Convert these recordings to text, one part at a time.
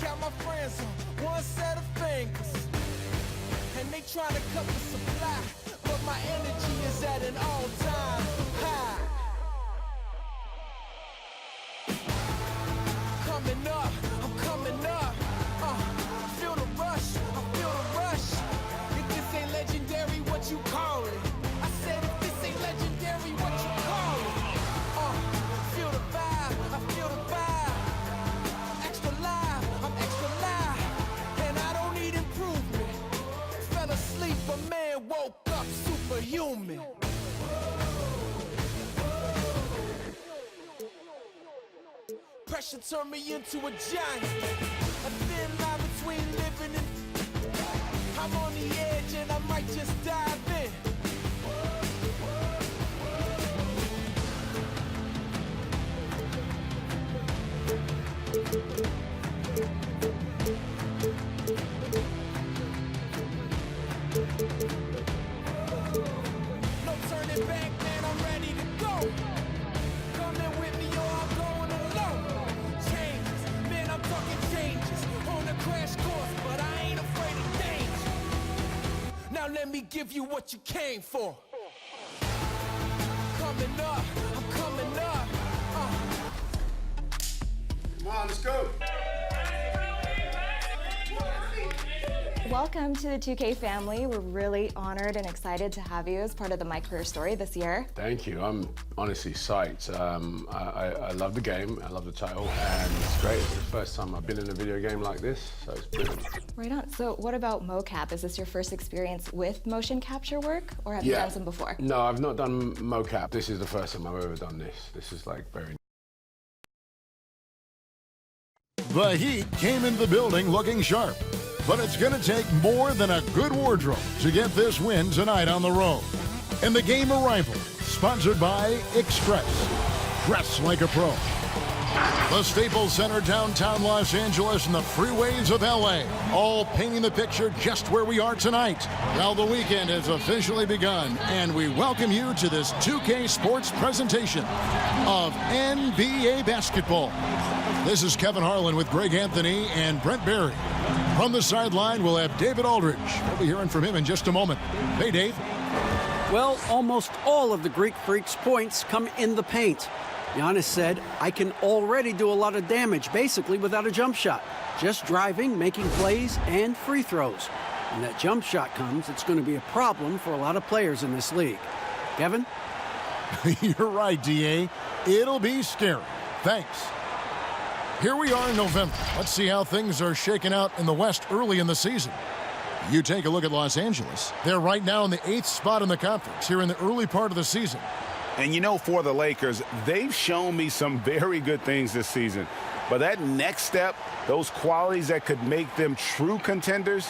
got my friends on one set of fingers, and they trying to cut the supply, but my energy is at an all-time high. Coming up, I'm coming up. Feel the rush, I feel the rush. If this ain't legendary, what you call it? I said if this ain't legendary, what you call it? Feel the vibe, I feel the vibe. Extra live, I'm extra live, and I don't need improvement. Fell asleep, a man woke up superhuman. Pressure turned me into a giant. A thin line between living and I'm on the edge and I might just dive in. No turning back, man, I'm ready to go. Coming with me or I'm going alone. Changes, man, I'm talking changes. On a crash course, but I ain't afraid of danger. Now let me give you what you came for. Coming up, I'm coming up. Come on, let's go. Welcome to the 2K family. We're really honored and excited to have you as part of the My Career Story this year. Thank you. I'm honestly psyched. I love the game. I love the title, and it's great. It's the first time I've been in a video game like this, so it's brilliant. Right on. So what about mocap? Is this your first experience with motion capture work, or have you done some before? No, I've not done mocap. This is the first time I've ever done this. This is like very... The Heat came into the building looking sharp, but it's going to take more than a good wardrobe to get this win tonight on the road. And the game arrival, sponsored by Express. Dress like a pro. The Staples Center, downtown Los Angeles, and the freeways of LA, all painting the picture just where we are tonight. Well, the weekend has officially begun, and we welcome you to this 2K Sports presentation of NBA basketball. This is Kevin Harlan with Greg Anthony and Brent Barry. From the sideline, we'll have David Aldridge. We'll be hearing from him in just a moment. Hey, Dave. Well, almost all of the Greek Freak's points come in the paint. Giannis said, I can already do a lot of damage, basically without a jump shot. Just driving, making plays, and free throws. When that jump shot comes, it's going to be a problem for a lot of players in this league. Kevin? You're right, D.A. It'll be scary. Thanks. Here we are in November. Let's see how things are shaking out in the West early in the season. You take a look at Los Angeles. They're right now in the 8th spot in the conference here in the early part of the season. And you know, for the Lakers, they've shown me some very good things this season. But that next step, those qualities that could make them true contenders,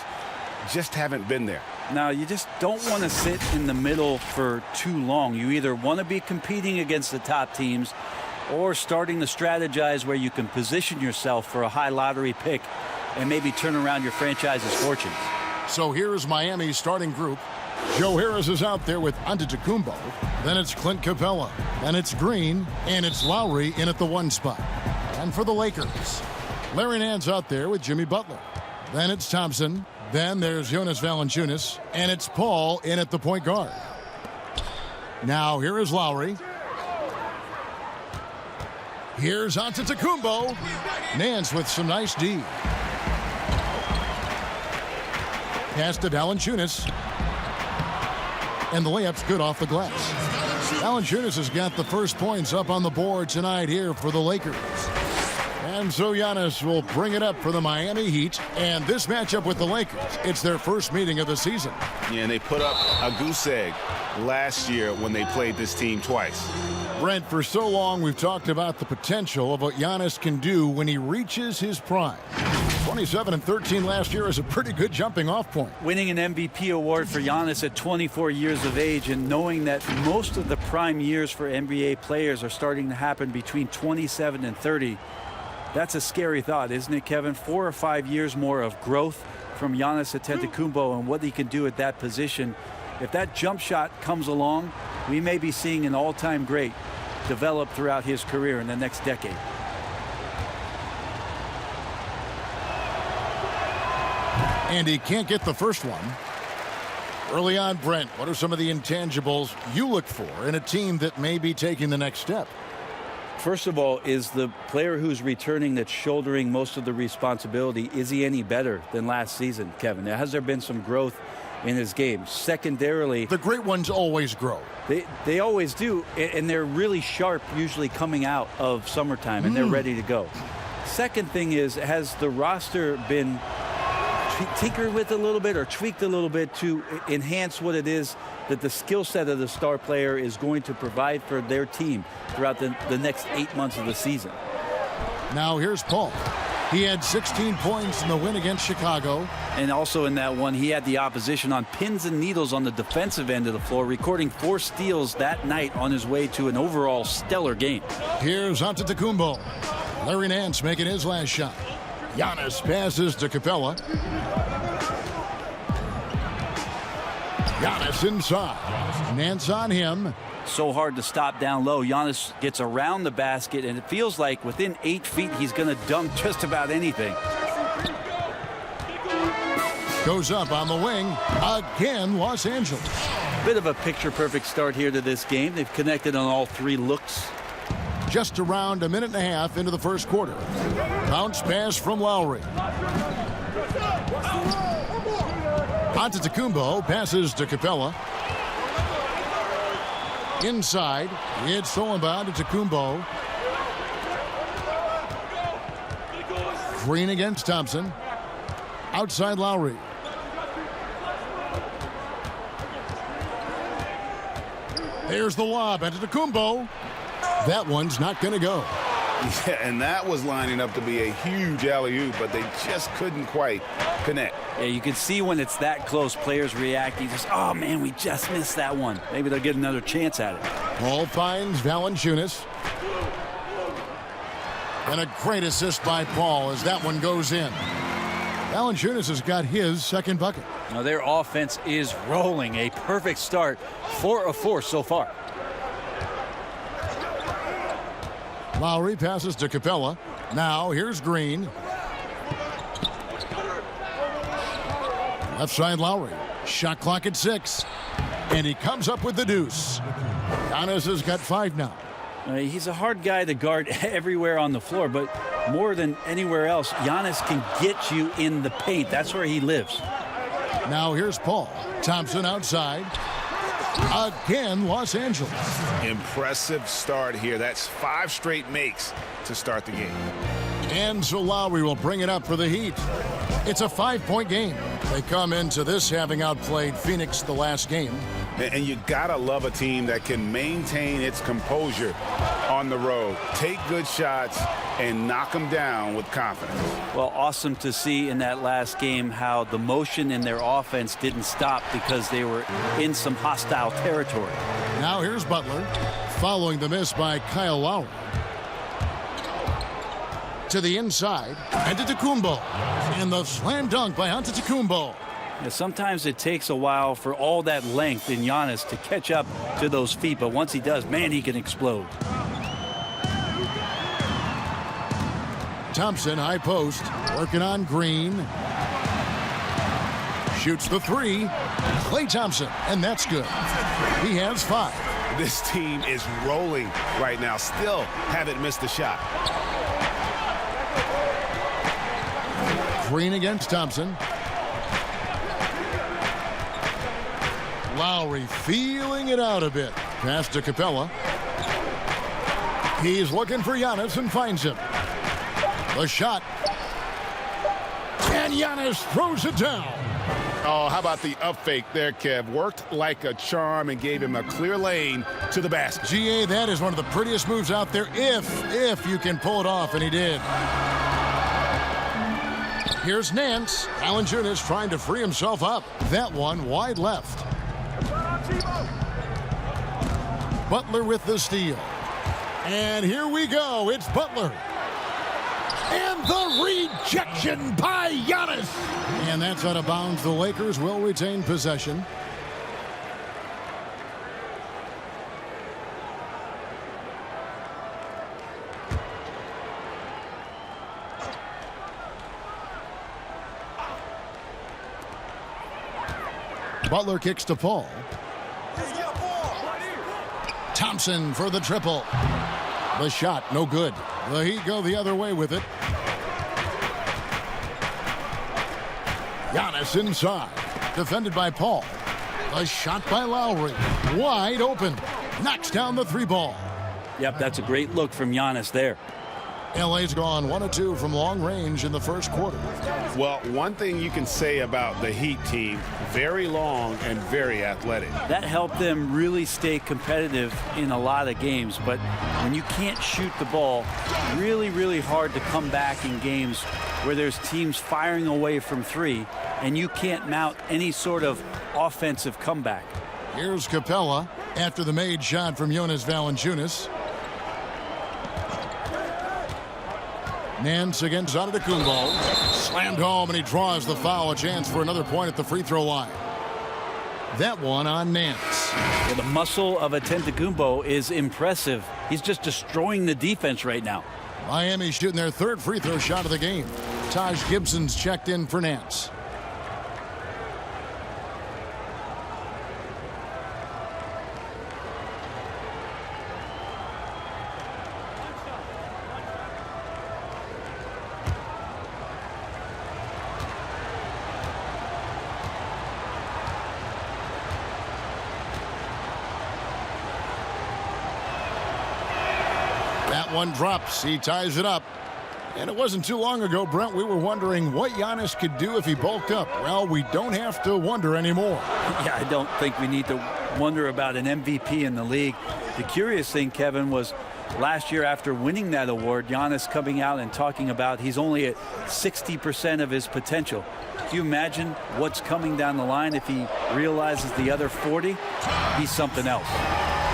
just haven't been there. Now, you just don't want to sit in the middle for too long. You either want to be competing against the top teams or starting to strategize where you can position yourself for a high lottery pick and maybe turn around your franchise's fortunes. So here's Miami's starting group. Joe Harris is out there with Antetokounmpo. Then it's Clint Capella. Then it's Green. And it's Lowry in at the 1 spot. And for the Lakers, Larry Nance out there with Jimmy Butler. Then it's Thompson. Then there's Jonas Valanciunas. And it's Paul in at the point guard. Now here is Lowry. Here's Antetokounmpo. Nance with some nice D. Pass to Valanciunas. And the layup's good off the glass. Valanciunas has got the first points up on the board tonight here for the Lakers. And so Giannis will bring it up for the Miami Heat. And this matchup with the Lakers, it's their first meeting of the season. Yeah, and they put up a goose egg last year when they played this team twice. Brent, for so long we've talked about the potential of what Giannis can do when he reaches his prime. 27 and 13 last year is a pretty good jumping off point. Winning an MVP award for Giannis at 24 years of age, and knowing that most of the prime years for NBA players are starting to happen between 27 and 30, that's a scary thought, isn't it, Kevin? 4 or 5 years more of growth from Giannis Antetokounmpo and what he can do at that position. If that jump shot comes along, we may be seeing an all-time great develop throughout his career in the next decade. And he can't get the first one. Early on, Brent, what are some of the intangibles you look for in a team that may be taking the next step? First of all, is the player who's returning that's shouldering most of the responsibility, is he any better than last season, Kevin? Has there been some growth in his game? Secondarily, the great ones always grow. They always do, and they're really sharp usually coming out of summertime, and they're ready to go. Second thing is, has the roster been tinkered with a little bit or tweaked a little bit to enhance what it is that the skill set of the star player is going to provide for their team throughout the next 8 months of the season? Now here's Paul. He had 16 points in the win against Chicago. And also in that one, he had the opposition on pins and needles on the defensive end of the floor, recording 4 steals that night on his way to an overall stellar game. Here's Antetokounmpo. Larry Nance making his last shot. Giannis passes to Capella. Giannis inside. Nance on him. So hard to stop down low. Giannis gets around the basket, and it feels like within 8 feet he's going to dunk just about anything. Goes up on the wing. Again, Los Angeles. Bit of a picture-perfect start here to this game. They've connected on all 3 looks. Just around a minute and a half into the first quarter. Bounce pass from Lowry. Antetokounmpo passes to Capella. Inside, it's stolen by Antetokounmpo. Green against Thompson. Outside Lowry. There's the lob. Antetokounmpo. That one's not going to go. Yeah, and that was lining up to be a huge alley-oop, but they just couldn't quite connect. Yeah, you can see when it's that close, players reacting. Just, oh, man, we just missed that one. Maybe they'll get another chance at it. Paul finds Valanciunas. And a great assist by Paul as that one goes in. Valanciunas has got his second bucket. Now, their offense is rolling. A perfect start. 4 of 4 so far. Lowry passes to Capella. Now here's Green. Left side Lowry. Shot clock at 6. And he comes up with the deuce. Giannis has got 5 now. He's a hard guy to guard everywhere on the floor, but more than anywhere else, Giannis can get you in the paint. That's where he lives. Now here's Paul. Thompson outside. Again, Los Angeles. Impressive start here. That's 5 straight makes to start the game. And so Lowry will bring it up for the Heat. It's a 5-point game. They come into this having outplayed Phoenix the last game. And you gotta love a team that can maintain its composure on the road, take good shots, and knock them down with confidence. Well, awesome to see in that last game how the motion in their offense didn't stop because they were in some hostile territory. Now here's Butler, following the miss by Kyle Lowry. To the inside, Antetokounmpo, and the slam dunk by Antetokounmpo. Yeah, sometimes it takes a while for all that length in Giannis to catch up to those feet, but once he does, man, he can explode. Thompson, high post, working on Green. Shoots the 3. Klay Thompson, and that's good. He has 5. This team is rolling right now. Still haven't missed a shot. Green against Thompson. Lowry feeling it out a bit. Pass to Capella. He's looking for Giannis and finds him. The shot. And Giannis throws it down. Oh, how about the up fake there, Kev? Worked like a charm and gave him a clear lane to the basket. GA, that is one of the prettiest moves out there if you can pull it off, and he did. Here's Nance. Valanciunas trying to free himself up. That one wide left. Butler with the steal. And here we go. It's Butler. And the rejection by Giannis. And that's out of bounds. The Lakers will retain possession. Butler kicks to Paul. Thompson for the triple. The shot, no good. The Heat go the other way with it. Giannis inside. Defended by Paul. A shot by Lowry. Wide open. Knocks down the three ball. Yep, that's a great look from Giannis there. LA's gone 1 of 2 from long range in the first quarter. Well, one thing you can say about the Heat team, very long and very athletic. That helped them really stay competitive in a lot of games. But when you can't shoot the ball, really, really hard to come back in games where there's teams firing away from three and you can't mount any sort of offensive comeback. Here's Capella after the made shot from Jonas Valanciunas. Nance against Antetokounmpo. Slammed home, and he draws the foul. A chance for another point at the free throw line. That one on Nance. Yeah, the muscle of Antetokounmpo is impressive. He's just destroying the defense right now. Miami shooting their third free throw shot of the game. Taj Gibson's checked in for Nance. One drops. He ties it up. And it wasn't too long ago, Brent, we were wondering what Giannis could do if he bulked up. Well, we don't have to wonder anymore. Yeah, I don't think we need to wonder about an MVP in the league. The curious thing, Kevin, was last year after winning that award, Giannis coming out and talking about he's only at 60% of his potential. Do you imagine what's coming down the line if he realizes the other 40? He's something else.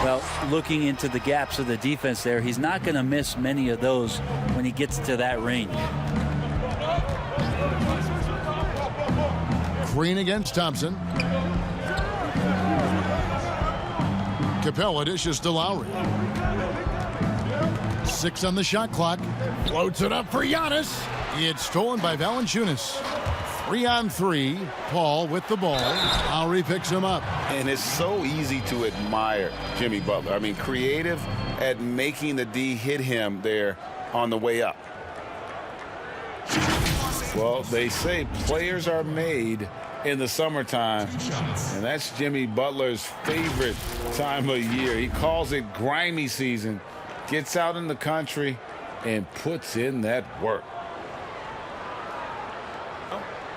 Well, looking into the gaps of the defense there, he's not going to miss many of those when he gets to that range. Green against Thompson. Capella dishes to Lowry. 6 on the shot clock. Floats it up for Giannis. It's stolen by Valanciunas. 3 on 3. Paul with the ball. Lowry picks him up. And it's so easy to admire Jimmy Butler. I mean, creative at making the D hit him there on the way up. Well, they say players are made in the summertime, and that's Jimmy Butler's favorite time of year. He calls it grimy season, gets out in the country, and puts in that work.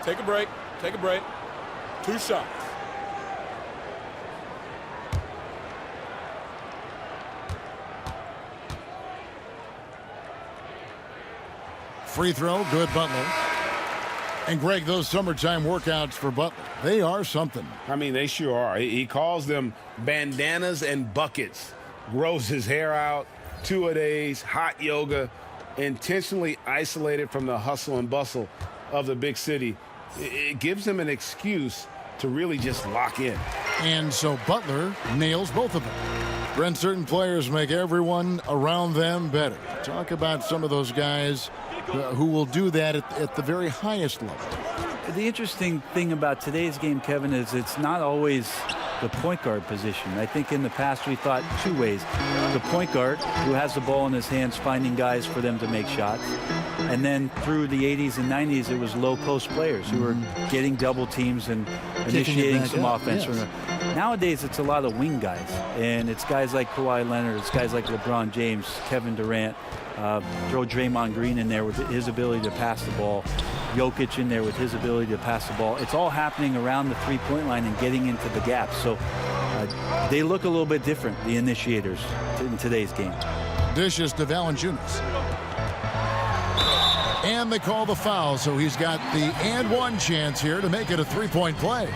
Take a break. Take a break. 2 shots. Free throw, good Butler. And Greg, those summertime workouts for Butler, they are something. I mean, they sure are. He calls them bandanas and buckets. Grows his hair out, 2-a-days, hot yoga, intentionally isolated from the hustle and bustle of the big city. It gives him an excuse to really just lock in. And so Butler nails both of them. Brent, certain players make everyone around them better. Talk about some of those guys who will do that at the very highest level. The interesting thing about today's game, Kevin, is it's not always the point guard position. I think in the past we thought 2 ways. The point guard, who has the ball in his hands, finding guys for them to make shots. And then through the 80s and 90s, it was low post players who were getting double teams and initiating some offense. Yes. Nowadays, it's a lot of wing guys. And it's guys like Kawhi Leonard, it's guys like LeBron James, Kevin Durant. Throw Draymond Green in there with his ability to pass the ball. Jokic in there with his ability to pass the ball. It's all happening around the three-point line and getting into the gaps. So they look a little bit different, the initiators, in today's game. Dishes to Valanciunas. And they call the foul, so he's got the and one chance here to make it a three-point play.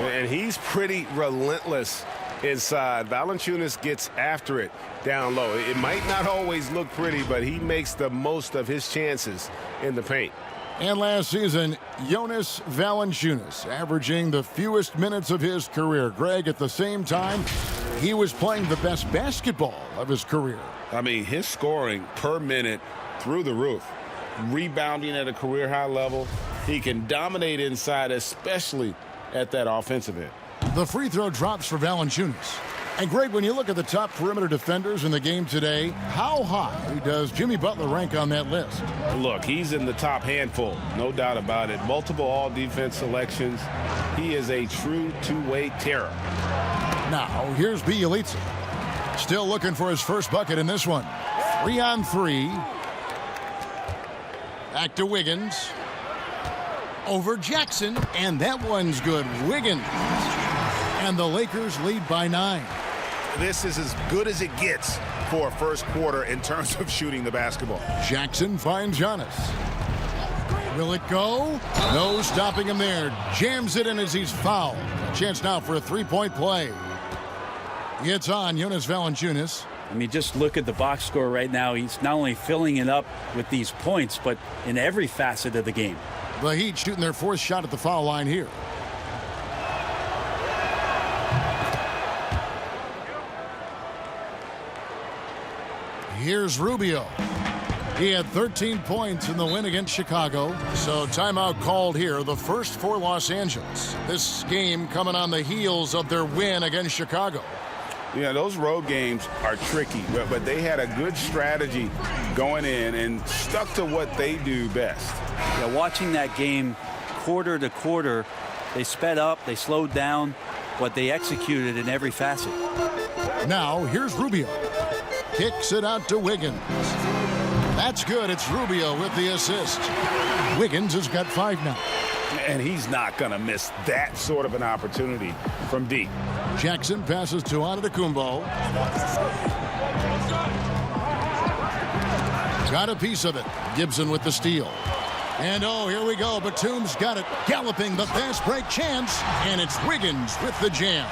And he's pretty relentless inside. Valanciunas gets after it down low. It might not always look pretty, but he makes the most of his chances in the paint. And last season, Jonas Valanciunas averaging the fewest minutes of his career. Greg, at the same time, he was playing the best basketball of his career. I mean, his scoring per minute through the roof. Rebounding at a career high level. He can dominate inside, especially at that offensive end. The free throw drops for Valanciunas. And Greg, when you look at the top perimeter defenders in the game today, how high does Jimmy Butler rank on that list? Look, he's in the top handful, no doubt about it. Multiple all-defense selections. He is a true two-way terror. Now, here's Bjelica. Still looking for his first bucket in this one. 3-on-3. Back to Wiggins. Over Jackson, and that one's good. Wiggins. And the Lakers lead by 9. This is as good as it gets for a first quarter in terms of shooting the basketball. Jackson finds Giannis. Will it go? No stopping him there. Jams it in as he's fouled. A chance now for a three-point play. It's on Jonas Valanciunas. I mean, just look at the box score right now. He's not only filling it up with these points, but in every facet of the game. The Heat shooting their fourth shot at the foul line here. Here's Rubio. He had 13 points in the win against Chicago. So timeout called here, the first for Los Angeles. This game coming on the heels of their win against Chicago. Yeah, those road games are tricky, but they had a good strategy going in and stuck to what they do best. Yeah, watching that game quarter to quarter, they sped up, they slowed down, but they executed in every facet. Now, here's Rubio. Kicks it out to Wiggins. That's good. It's Rubio with the assist. Wiggins has got 5 now. And he's not going to miss that sort of an opportunity from deep. Jackson passes to Antetokounmpo. Got a piece of it. Gibson with the steal. And oh, here we go. Batum's got it. Galloping the fast break chance. And it's Wiggins with the jam.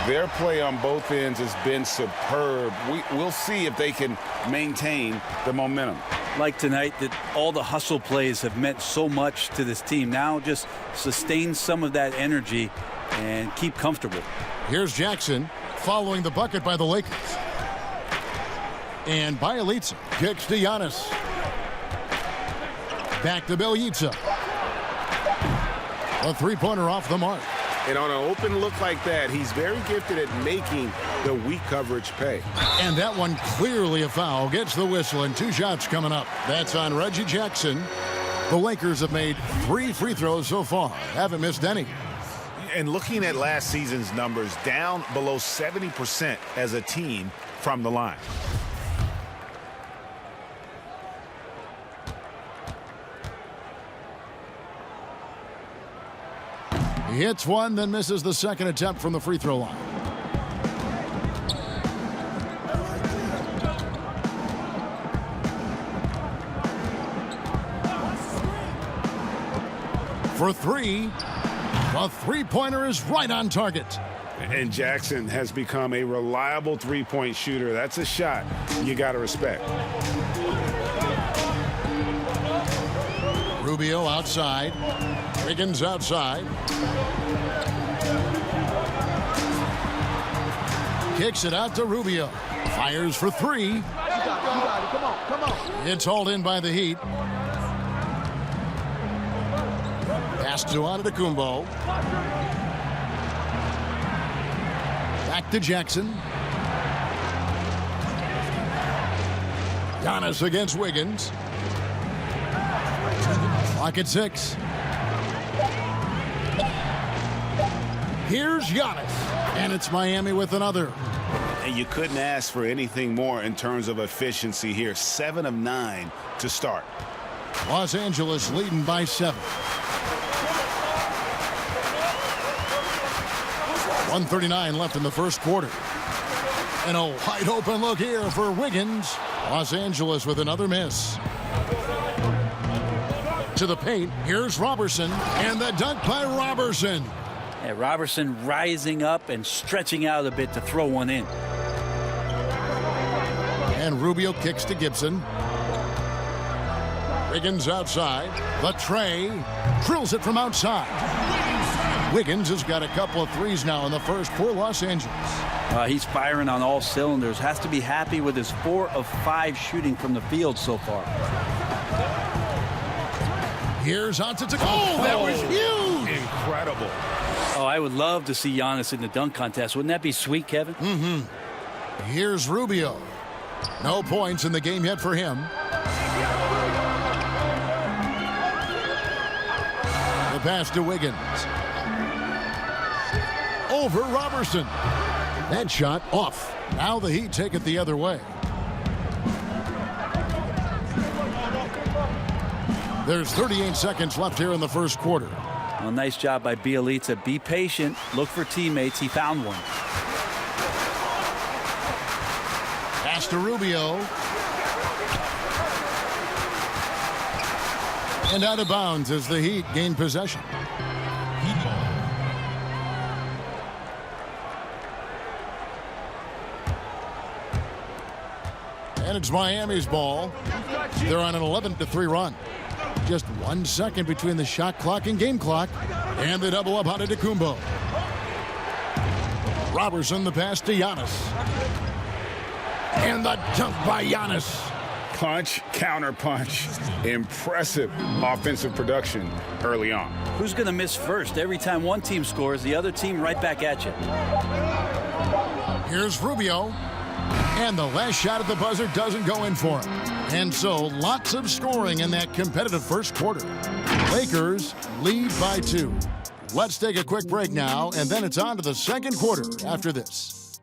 Their play on both ends has been superb. We'll see if they can maintain the momentum. Like tonight, that all the hustle plays have meant so much to this team. Now just sustain some of that energy and keep comfortable. Here's Jackson following the bucket by the Lakers. And Bjelica kicks to Giannis. Back to Bjelica. A three-pointer off the mark. And on an open look like that, he's very gifted at making the weak coverage pay. And that one clearly a foul. Gets the whistle and 2 shots coming up. That's on Reggie Jackson. The Lakers have made 3 free throws so far. Haven't missed any. And looking at last season's numbers, down below 70% as a team from the line. He hits one, then misses the second attempt from the free throw line. For 3, the three-pointer is right on target. And Jackson has become a reliable three-point shooter. That's a shot you got to respect. Rubio outside. Wiggins outside. Kicks it out to Rubio. Fires for 3. You got it. Come on. It's hauled in by the Heat. Pass to Antetokounmpo. Back to Jackson. Giannis against Wiggins. Clock at 6. Here's Giannis. And it's Miami with another. And you couldn't ask for anything more in terms of efficiency here. 7 of 9 to start. Los Angeles leading by 7. 1:39 left in the first quarter. And a wide open look here for Wiggins. Los Angeles with another miss. To the paint, here's Robertson, and the dunk by Robertson. Yeah, Robertson rising up and stretching out a bit to throw one in. And Rubio kicks to Gibson. Wiggins outside. The tray drills it from outside. Wiggins has got a couple of threes now in the first for Los Angeles. He's firing on all cylinders. Has to be happy with his 4 of 5 shooting from the field so far. Here's Antetokounmpo. Oh, that was huge! Incredible. Oh, I would love to see Giannis in the dunk contest. Wouldn't that be sweet, Kevin? Here's Rubio. No points in the game yet for him. The pass to Wiggins. Over Robertson. That shot off. Now the Heat take it the other way. There's 38 seconds left here in the first quarter. Well, nice job by Bielitsa. Be patient. Look for teammates. He found one. Pass to Rubio. And out of bounds as the Heat gain possession. Heat ball. And it's Miami's ball. They're on an 11-3 run. Just 1 second between the shot clock and game clock. And the double up on Antetokounmpo. Robertson the pass to Giannis. And the dunk by Giannis. Punch, counter punch. Impressive offensive production early on. Who's going to miss first? Every time one team scores, the other team right back at you. Here's Rubio. And the last shot at the buzzer doesn't go in for him. And so lots of scoring in that competitive first quarter. Lakers lead by 2. Let's take a quick break now, and then it's on to the second quarter after this.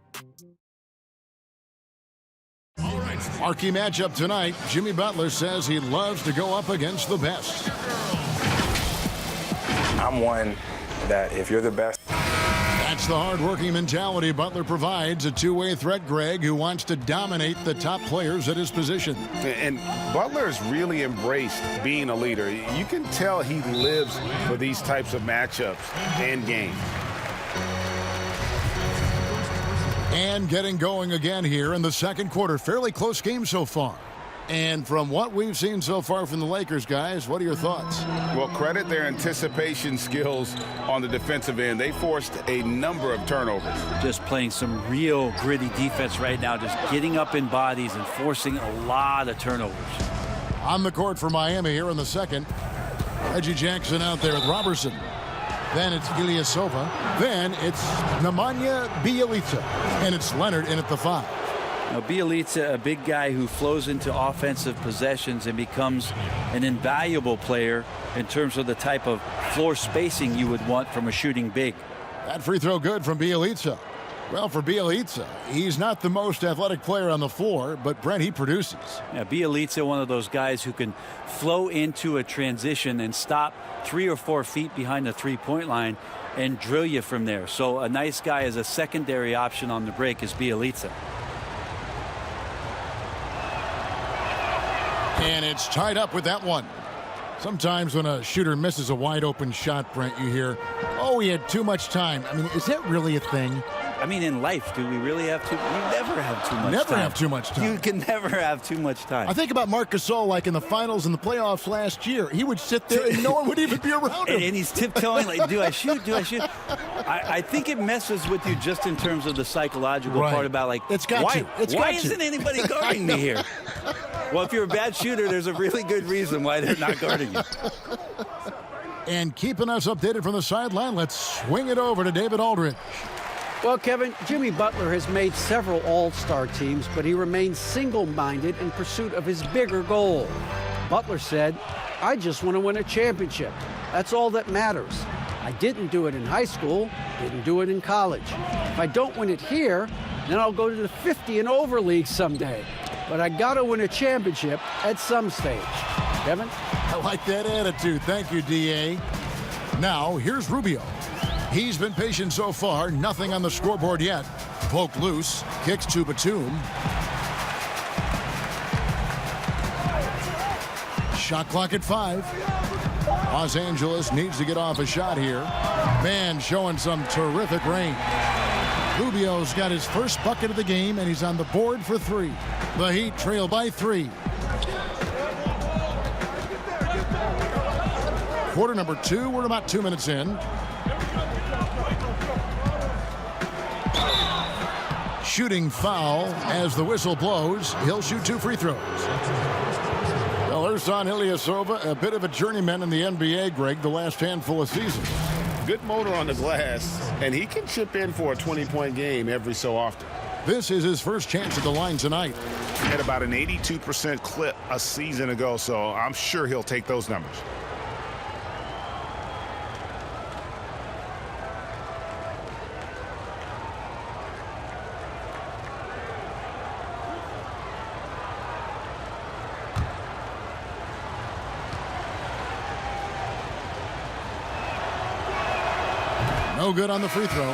Marquee matchup tonight. Jimmy Butler says he loves to go up against the best. I'm one that if you're the best. That's the hard-working mentality Butler provides. A two-way threat, Greg, who wants to dominate the top players at his position. And Butler's really embraced being a leader. You can tell he lives for these types of matchups and games. And getting going again here in the second quarter. Fairly close game so far. And from what we've seen so far from the Lakers, guys, what are your thoughts? Well, credit their anticipation skills on the defensive end. They forced a number of turnovers. Just playing some real gritty defense right now, just getting up in bodies and forcing a lot of turnovers. On the court for Miami here in the second. Reggie Jackson out there with Robertson. Then it's Ilyasova. Then it's Nemanja Bjelica. And it's Leonard in at the 5. Now, Bielitsa, a big guy who flows into offensive possessions and becomes an invaluable player in terms of the type of floor spacing you would want from a shooting big. That free throw good from Bjelica. Well, for Bjelica, he's not the most athletic player on the floor, but Brent, he produces. Yeah, Bjelica, one of those guys who can flow into a transition and stop 3 or 4 feet behind the three-point line and drill you from there. So a nice guy as a secondary option on the break is Bjelica. And it's tied up with that one. Sometimes when a shooter misses a wide open shot, Brent, you hear, oh, he had too much time. I mean, is that really a thing? I mean, in life, do we really have too? You never have too much time. Never have too much time. You can never have too much time. I think about Marc Gasol, like in the finals and the playoffs last year. He would sit there and no one would even be around him. And he's tiptoeing like, do I shoot? Do I shoot? I think it messes with you just in terms of the psychological part about like, it's got why, you. It's why got isn't you. anybody guarding me here? Well, if you're a bad shooter, there's a really good reason why they're not guarding you. And keeping us updated from the sideline, let's swing it over to David Aldridge. Well, Kevin, Jimmy Butler has made several all-star teams, but he remains single-minded in pursuit of his bigger goal. Butler said, I just want to win a championship. That's all that matters. I didn't do it in high school, didn't do it in college. If I don't win it here, then I'll go to the 50 and over league someday. But I got to win a championship at some stage. Kevin? I like that attitude. Thank you, D.A. Now, here's Rubio. He's been patient so far. Nothing on the scoreboard yet. Poked loose. Kicks to Batum. Shot clock at 5. Los Angeles needs to get off a shot here. Man showing some terrific range. Rubio's got his first bucket of the game, and he's on the board for 3. The Heat trail by 3. Quarter number 2. We're about 2 minutes in. Shooting foul as the whistle blows. He'll shoot 2 free throws. Well, First on Ilyasova, a bit of a journeyman in the NBA, Greg, the last handful of seasons. Good motor on the glass, and he can chip in for a 20-point game every so often. This is his first chance at the line tonight. He had about an 82% clip a season ago, so I'm sure he'll take those numbers. No good on the free throw.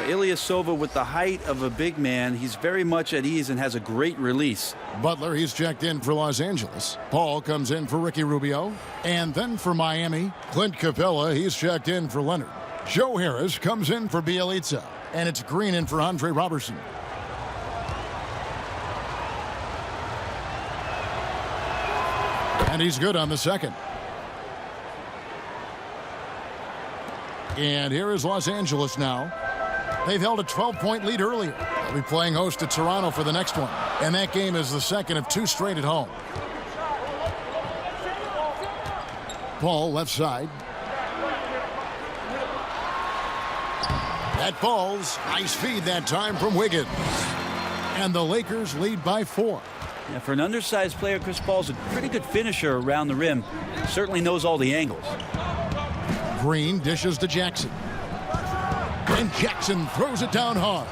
Ilyasova, with the height of a big man, he's very much at ease and has a great release. Butler, he's checked in for Los Angeles. Paul comes in for Ricky Rubio. And then for Miami, Clint Capella, he's checked in for Leonard. Joe Harris comes in for Bielitsa. And it's Green in for Andre Robertson. And he's good on the second. And here is Los Angeles now. They've held a 12-point lead earlier. They'll be playing host to Toronto for the next one. And that game is the second of 2 straight at home. Paul left side. That falls. Nice feed that time from Wiggins. And the Lakers lead by 4. Yeah, for an undersized player, Chris Paul's a pretty good finisher around the rim. Certainly knows all the angles. Green dishes to Jackson. And Jackson throws it down hard.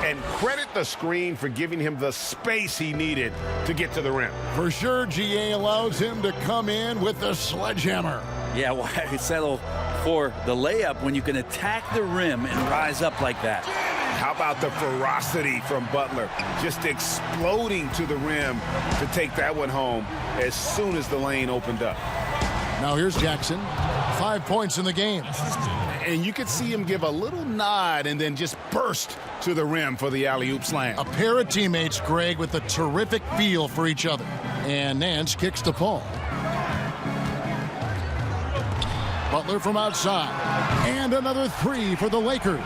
And credit the screen for giving him the space he needed to get to the rim. For sure, GA allows him to come in with the sledgehammer. Yeah, why settle for the layup when you can attack the rim and rise up like that? How about the ferocity from Butler? Just exploding to the rim to take that one home as soon as the lane opened up. Now here's Jackson. 5 points in the game. And you could see him give a little nod and then just burst to the rim for the alley-oop slam. A pair of teammates, Greg, with a terrific feel for each other. And Nance kicks to Paul. Butler from outside. And another 3 for the Lakers.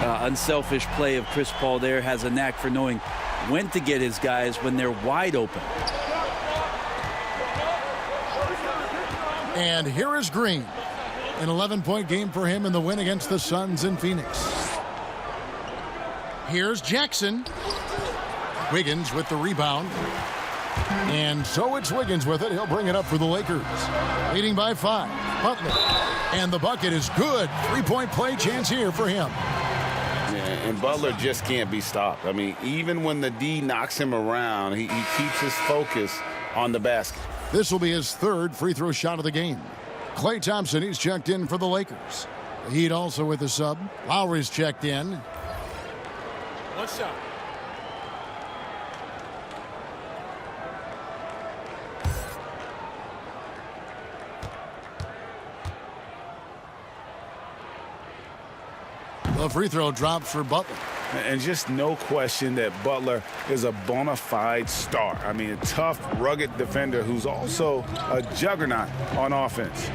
Unselfish play of Chris Paul there. Has a knack for knowing when to get his guys when they're wide open. And here is Green. An 11-point game for him in the win against the Suns in Phoenix. Here's Jackson. Wiggins with the rebound. And so it's Wiggins with it. He'll bring it up for the Lakers. Leading by 5. Butler. And the bucket is good. 3-point play chance here for him. Yeah, and Butler just can't be stopped. I mean, even when the D knocks him around, he keeps his focus on the basket. This will be his 3rd free throw shot of the game. Klay Thompson, he's checked in for the Lakers. The Heat also with a sub. Lowry's checked in. 1 shot. The free throw drops for Butler. And just no question that Butler is a bona fide star. I mean, a tough, rugged defender who's also a juggernaut on offense.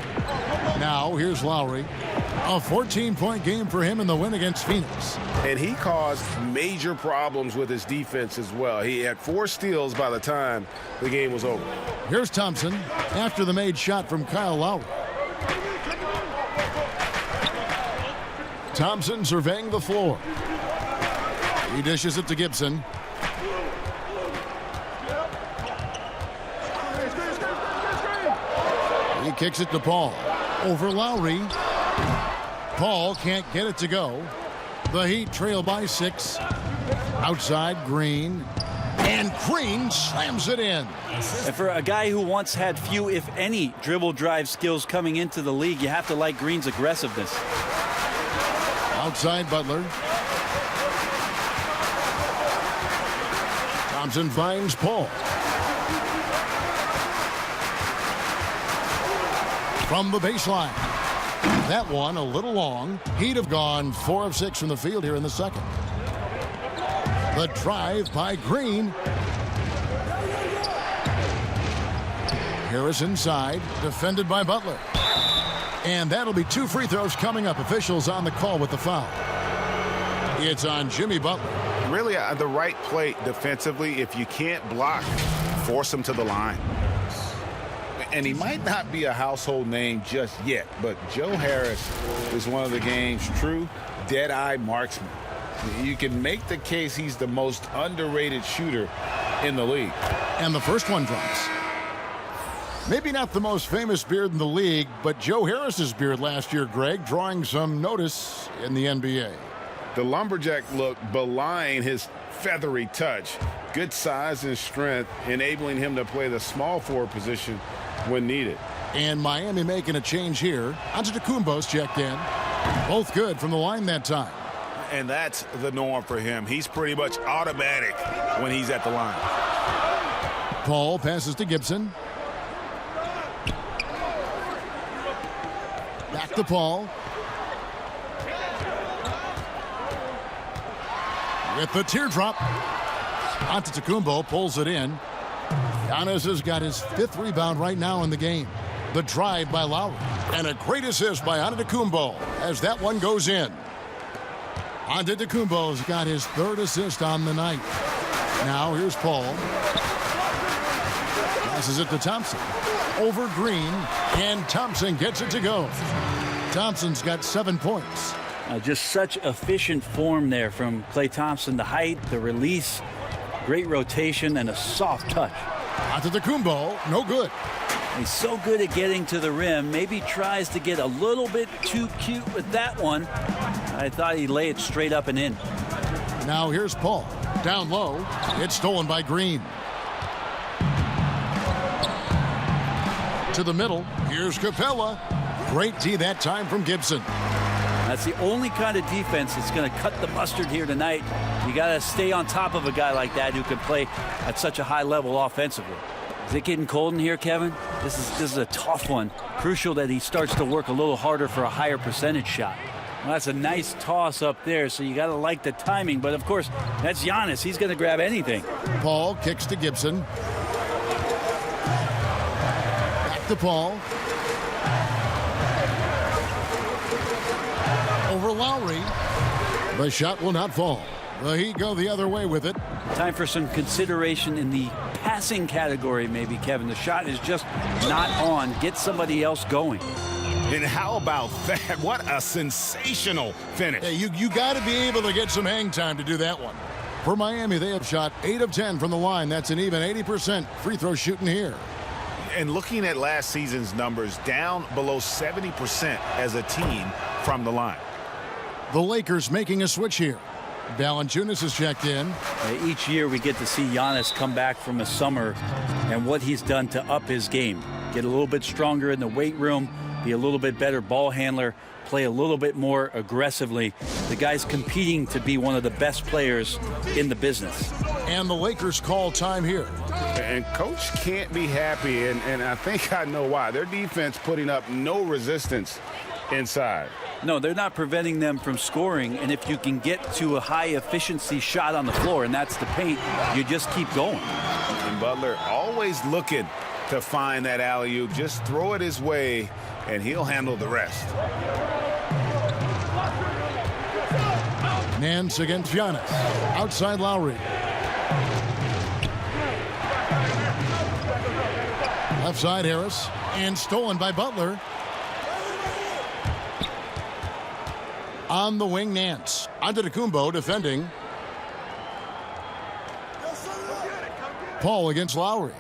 Now, here's Lowry. A 14-point game for him in the win against Phoenix. And he caused major problems with his defense as well. He had 4 steals by the time the game was over. Here's Thompson after the made shot from Kyle Lowry. Thompson surveying the floor. He dishes it to Gibson. He kicks it to Paul. Over Lowry. Paul can't get it to go. The Heat trail by 6. Outside, Green. And Green slams it in. And for a guy who once had few, if any, dribble drive skills coming into the league, you have to like Green's aggressiveness. Outside, Butler. Thompson finds Paul. From the baseline. That one a little long. He'd have gone 4 of 6 from the field here in the second. The drive by Green. Harris inside, defended by Butler. And that'll be 2 free throws coming up. Officials on the call with the foul. It's on Jimmy Butler. Really the right play defensively. If you can't block, force him to the line. And he might not be a household name just yet, but Joe Harris is one of the game's true dead-eye marksmen. You can make the case he's the most underrated shooter in the league. And the first one drops. Maybe not the most famous beard in the league, but Joe Harris's beard last year, Greg, drawing some notice in the NBA. The lumberjack look belying his feathery touch. Good size and strength, enabling him to play the small forward position when needed. And Miami making a change here. Antetokounmpo's checked in. Both good from the line that time. And that's the norm for him. He's pretty much automatic when he's at the line. Paul passes to Gibson. Back to Paul. With the teardrop. Antetokounmpo pulls it in. Giannis has got his 5th rebound right now in the game. The drive by Lowry. And a great assist by Antetokounmpo as that one goes in. Antetokounmpo's got his 3rd assist on the night. Now here's Paul. Passes it to Thompson. Over Green. And Thompson gets it to go. Thompson's got 7 points. Just such efficient form there from Klay Thompson. The height, the release, great rotation, and a soft touch. Antetokounmpo, no good. He's so good at getting to the rim. Maybe tries to get a little bit too cute with that one. I thought he'd lay it straight up and in. Now here's Paul. Down low. It's stolen by Green. To the middle. Here's Capella. Great D that time from Gibson. That's the only kind of defense that's going to cut the mustard here tonight. You got to stay on top of a guy like that who can play at such a high level offensively. Is it getting cold in here, Kevin? This is a tough one. Crucial that he starts to work a little harder for a higher percentage shot. Well, that's a nice toss up there, so you got to like the timing. But, of course, that's Giannis. He's going to grab anything. Paul kicks to Gibson. Back to Paul. Over Lowry. The shot will not fall. The Heat go the other way with it. Time for some consideration in the passing category, maybe, Kevin. The shot is just not on. Get somebody else going. And how about that? What a sensational finish. Hey, you got to be able to get some hang time to do that one. For Miami, they have shot 8 of 10 from the line. That's an even 80% free throw shooting here. And looking at last season's numbers, down below 70% as a team from the line. The Lakers making a switch here. Valanciunas is checked in. Each year we get to see Giannis come back from a summer and what he's done to up his game. Get a little bit stronger in the weight room, be a little bit better ball handler, play a little bit more aggressively. The guy's competing to be one of the best players in the business. And the Lakers call time here. And Coach can't be happy, and I think I know why. Their defense putting up no resistance inside. No, they're not preventing them from scoring, and if you can get to a high-efficiency shot on the floor, and that's the paint, you just keep going. And Butler always looking to find that alley-oop. Just throw it his way, and he'll handle the rest. Nance against Giannis. Outside Lowry. Left side Harris. And stolen by Butler. On the wing, Nance. Antetokounmpo defending. Paul against Lowry.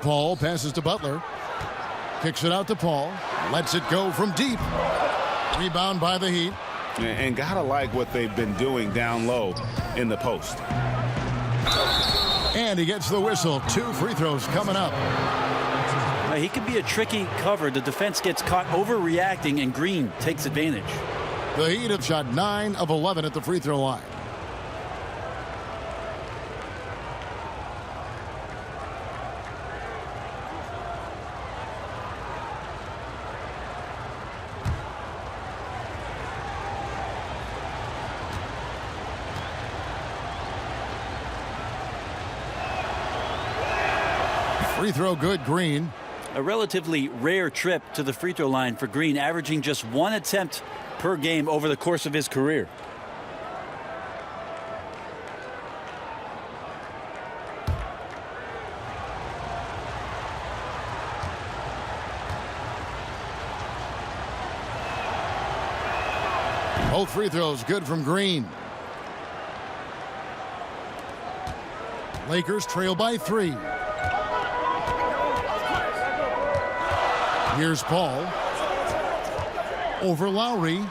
Paul passes to Butler. Kicks it out to Paul. Lets it go from deep. Rebound by the Heat. And gotta like what they've been doing down low in the post. And he gets the whistle. 2 free throws coming up. He could be a tricky cover. The defense gets caught overreacting, and Green takes advantage. The Heat have shot 9 of 11 at the free throw line. Free throw good, Green. A relatively rare trip to the free throw line for Green, averaging just 1 attempt per game over the course of his career. Both free throws good from Green. Lakers trail by 3. Here's Paul. Over Lowry.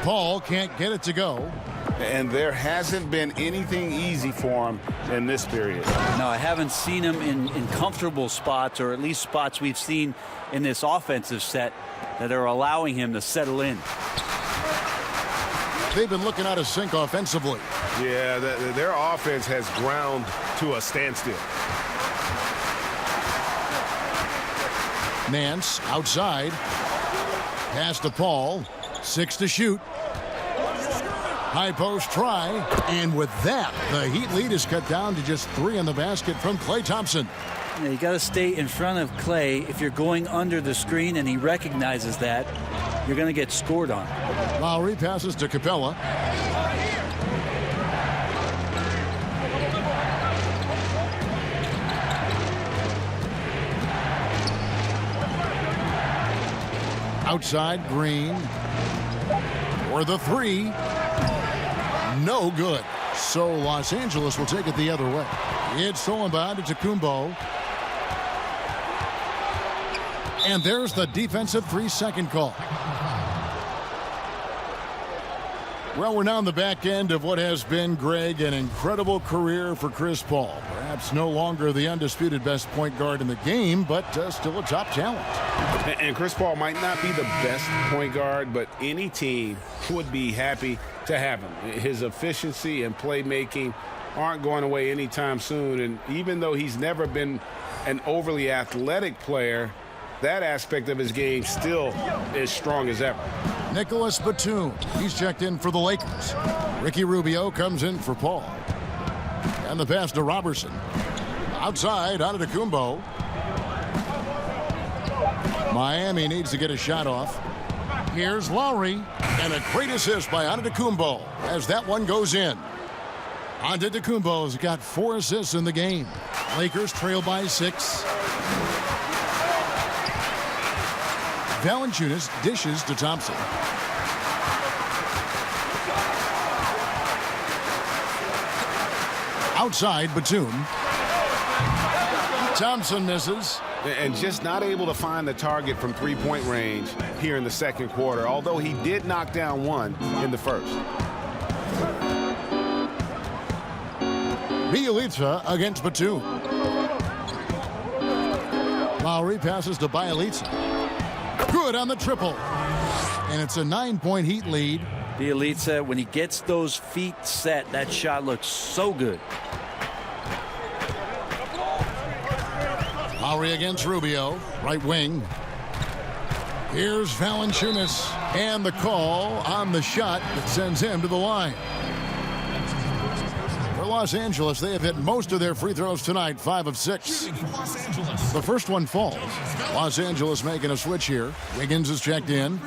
Paul can't get it to go. And there hasn't been anything easy for him in this period. No, I haven't seen him in comfortable spots, or at least spots we've seen in this offensive set that are allowing him to settle in. They've been looking out of sync offensively. Yeah, their offense has ground to a standstill. Nance outside. Pass to Paul. 6 to shoot. High post try. And with that, the Heat lead is cut down to just 3 in the basket from Klay Thompson. You got to stay in front of Klay. If you're going under the screen and he recognizes that, you're going to get scored on. Lowry passes to Capella. Outside, Green. For the 3. No good. So Los Angeles will take it the other way. It's stolen by Antetokounmpo. And there's the defensive 3-second call. Well, we're now on the back end of what has been, Greg, an incredible career for Chris Paul. Perhaps no longer the undisputed best point guard in the game, but still a top talent. And Chris Paul might not be the best point guard, but any team would be happy to have him. His efficiency and playmaking aren't going away anytime soon. And even though he's never been an overly athletic player, that aspect of his game still is strong as ever. Nicholas Batum, he's checked in for the Lakers. Ricky Rubio comes in for Paul. And the pass to Robertson. Outside, Antetokounmpo. Miami needs to get a shot off. Here's Lowry. And a great assist by Antetokounmpo as that one goes in. Antetokounmpo's got 4 assists in the game. Lakers trail by 6. Valanciunas dishes to Thompson. Outside, Batum. Thompson misses. And just not able to find the target from three-point range here in the second quarter, although he did knock down one in the first. Bielitsa against Batum. Lowry passes to Bielitsa. Good on the triple. And it's a 9-point Heat lead. Bielitsa, when he gets those feet set, that shot looks so good. Lowry against Rubio, right wing. Here's Valanciunas, and the call on the shot that sends him to the line. For Los Angeles, they have hit most of their free throws tonight, 5 of 6. The first one falls. Los Angeles making a switch here. Wiggins is checked in.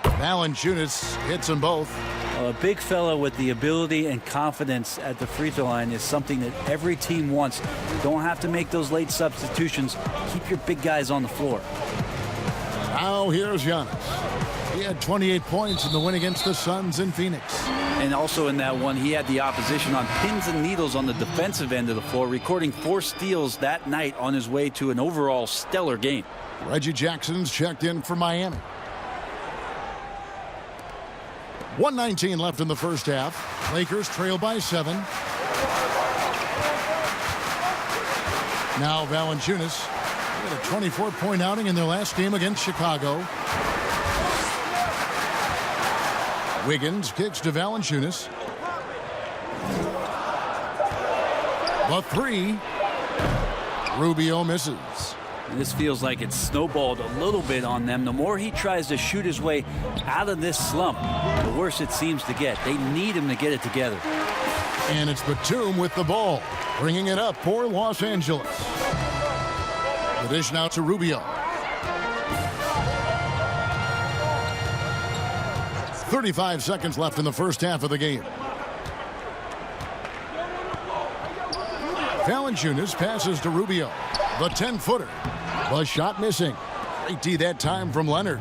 Valanciunas hits them both. A big fella with the ability and confidence at the free throw line is something that every team wants. Don't have to make those late substitutions. Keep your big guys on the floor. Now here's Giannis. He had 28 points in the win against the Suns in Phoenix. And also in that one, he had the opposition on pins and needles on the defensive end of the floor, recording 4 steals that night on his way to an overall stellar game. Reggie Jackson's checked in for Miami. 1:19 left in the first half. Lakers trail by 7. Now Valanciunas had a 24-point outing in their last game against Chicago. Wiggins kicks to Valanciunas. The 3. Rubio misses. And this feels like it's snowballed a little bit on them. The more he tries to shoot his way out of this slump, the worse it seems to get. They need him to get it together. And it's Batum with the ball, bringing it up for Los Angeles. The dish now to Rubio. 35 seconds left in the first half of the game. Valanciunas passes to Rubio. The 10-footer. The shot missing. Great D that time from Leonard.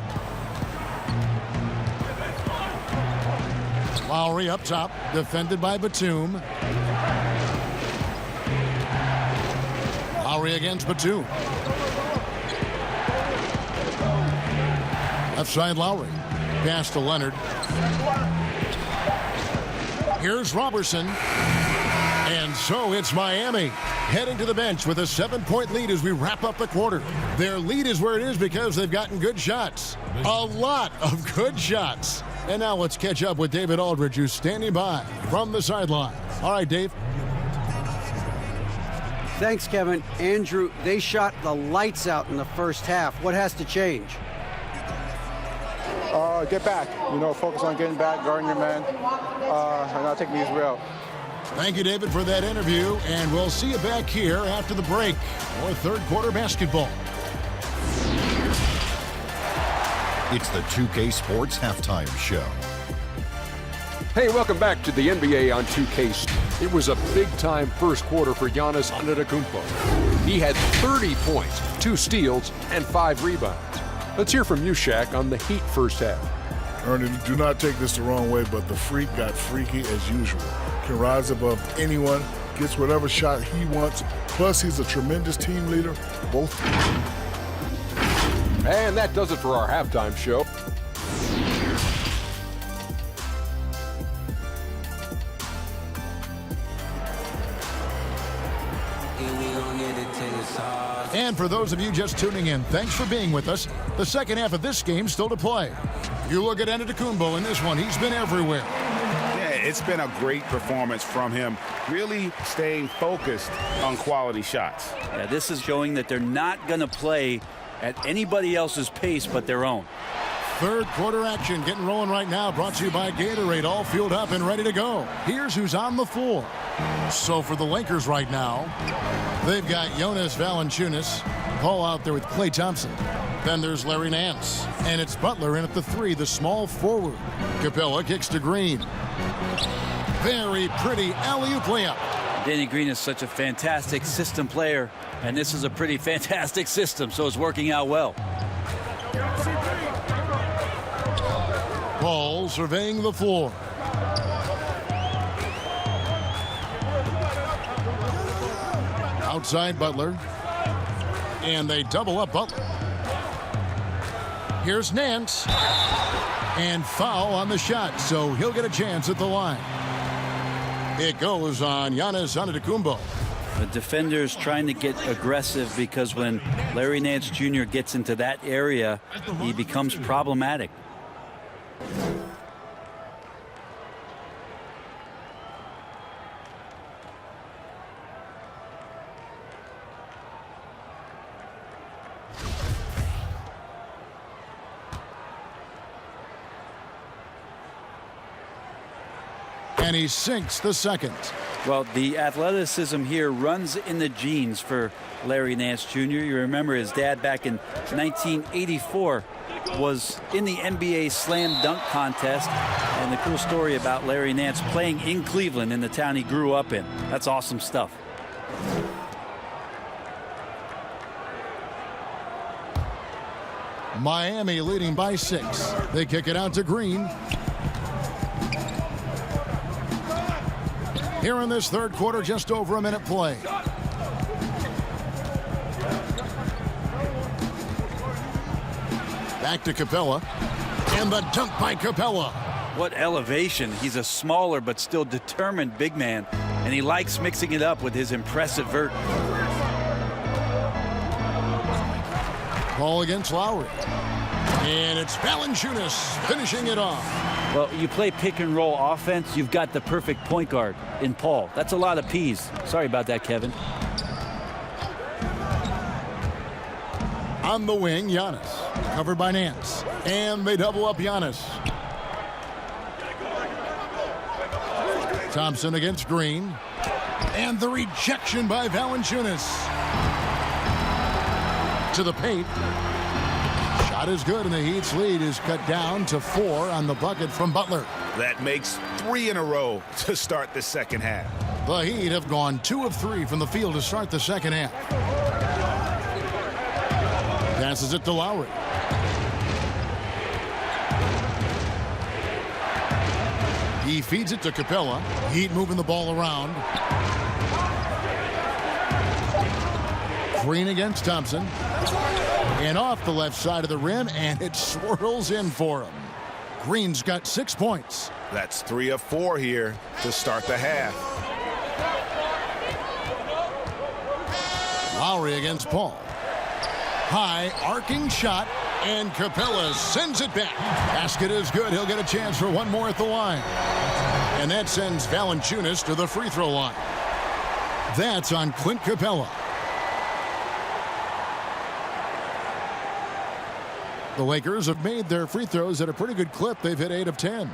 Lowry up top, defended by Batum. Lowry against Batum. Left side Lowry. Pass to Leonard. Here's Robertson. And so it's Miami heading to the bench with a 7-point lead as we wrap up the quarter. Their lead is where it is because they've gotten good shots. A lot of good shots. And now let's catch up with David Aldridge, who's standing by from the sideline. All right, Dave. Thanks, Kevin. Andrew, they shot the lights out in the first half. What has to change? Get back. Focus on getting back, guarding your man, and not taking these real. Thank you, David, for that interview, and we'll see you back here after the break for third quarter basketball. It's the 2K Sports Halftime Show. Hey, welcome back to the NBA on 2K. It was a big-time first quarter for Giannis Antetokounmpo. He had 30 points, 2 steals, and 5 rebounds. Let's hear from you, Shaq, on the Heat first half. Ernie, do not take this the wrong way, but the freak got freaky as usual. Can rise above anyone, gets whatever shot he wants, plus he's a tremendous team leader, both. And that does it for our halftime show. And for those of you just tuning in, thanks for being with us. The second half of this game still to play. You look at Antetokounmpo in this one, he's been everywhere. Yeah, it's been a great performance from him, really staying focused on quality shots. Yeah, this is showing that they're not going to play at anybody else's pace but their own. Third quarter action getting rolling right now, brought to you by Gatorade, all fueled up and ready to go. Here's who's on the floor. So for the Lakers right now, they've got Jonas Valanciunas, Paul out there with Klay Thompson. Then there's Larry Nance, and it's Butler in at the 3, the small forward. Capella kicks to Green. Very pretty alley-oop layup. Danny Green is such a fantastic system player, and this is a pretty fantastic system, so it's working out well. Paul surveying the floor. Outside Butler. And they double up Butler. Here's Nance. And foul on the shot, so he'll get a chance at the line. It goes on Giannis Antetokounmpo. The defender's trying to get aggressive because when Larry Nance Jr. gets into that area, he becomes problematic. And he sinks the second. Well, the athleticism here runs in the genes for Larry Nance Jr. You remember his dad back in 1984 was in the NBA slam dunk contest. And the cool story about Larry Nance playing in Cleveland, in the town he grew up in. That's awesome stuff. Miami leading by 6. They kick it out to Green. Here in this third quarter, just over a minute play. Back to Capella. And the dunk by Capella. What elevation. He's a smaller but still determined big man. And he likes mixing it up with his impressive vert. Ball against Lowry. And it's Valanciunas finishing it off. Well, you play pick and roll offense, you've got the perfect point guard in Paul. That's a lot of P's. Sorry about that, Kevin. On the wing, Giannis. Covered by Nance. And they double up Giannis. Thompson against Green. And the rejection by Valanciunas. To the paint. Shot Shot is good, and the Heat's lead is cut down to 4 on the bucket from Butler. That makes 3 in a row to start the second half. The Heat have gone 2 of 3 from the field to start the second half. Passes it to Lowry. He feeds it to Capella. Heat moving the ball around. Green against Thompson. And off the left side of the rim, and it swirls in for him. Green's got 6 points. That's 3 of 4 here to start the half. Lowry against Paul. High arcing shot, and Capella sends it back. Basket is good. He'll get a chance for one more at the line. And that sends Valanciunas to the free throw line. That's on Clint Capella. The Lakers have made their free throws at a pretty good clip. They've hit 8 of 10.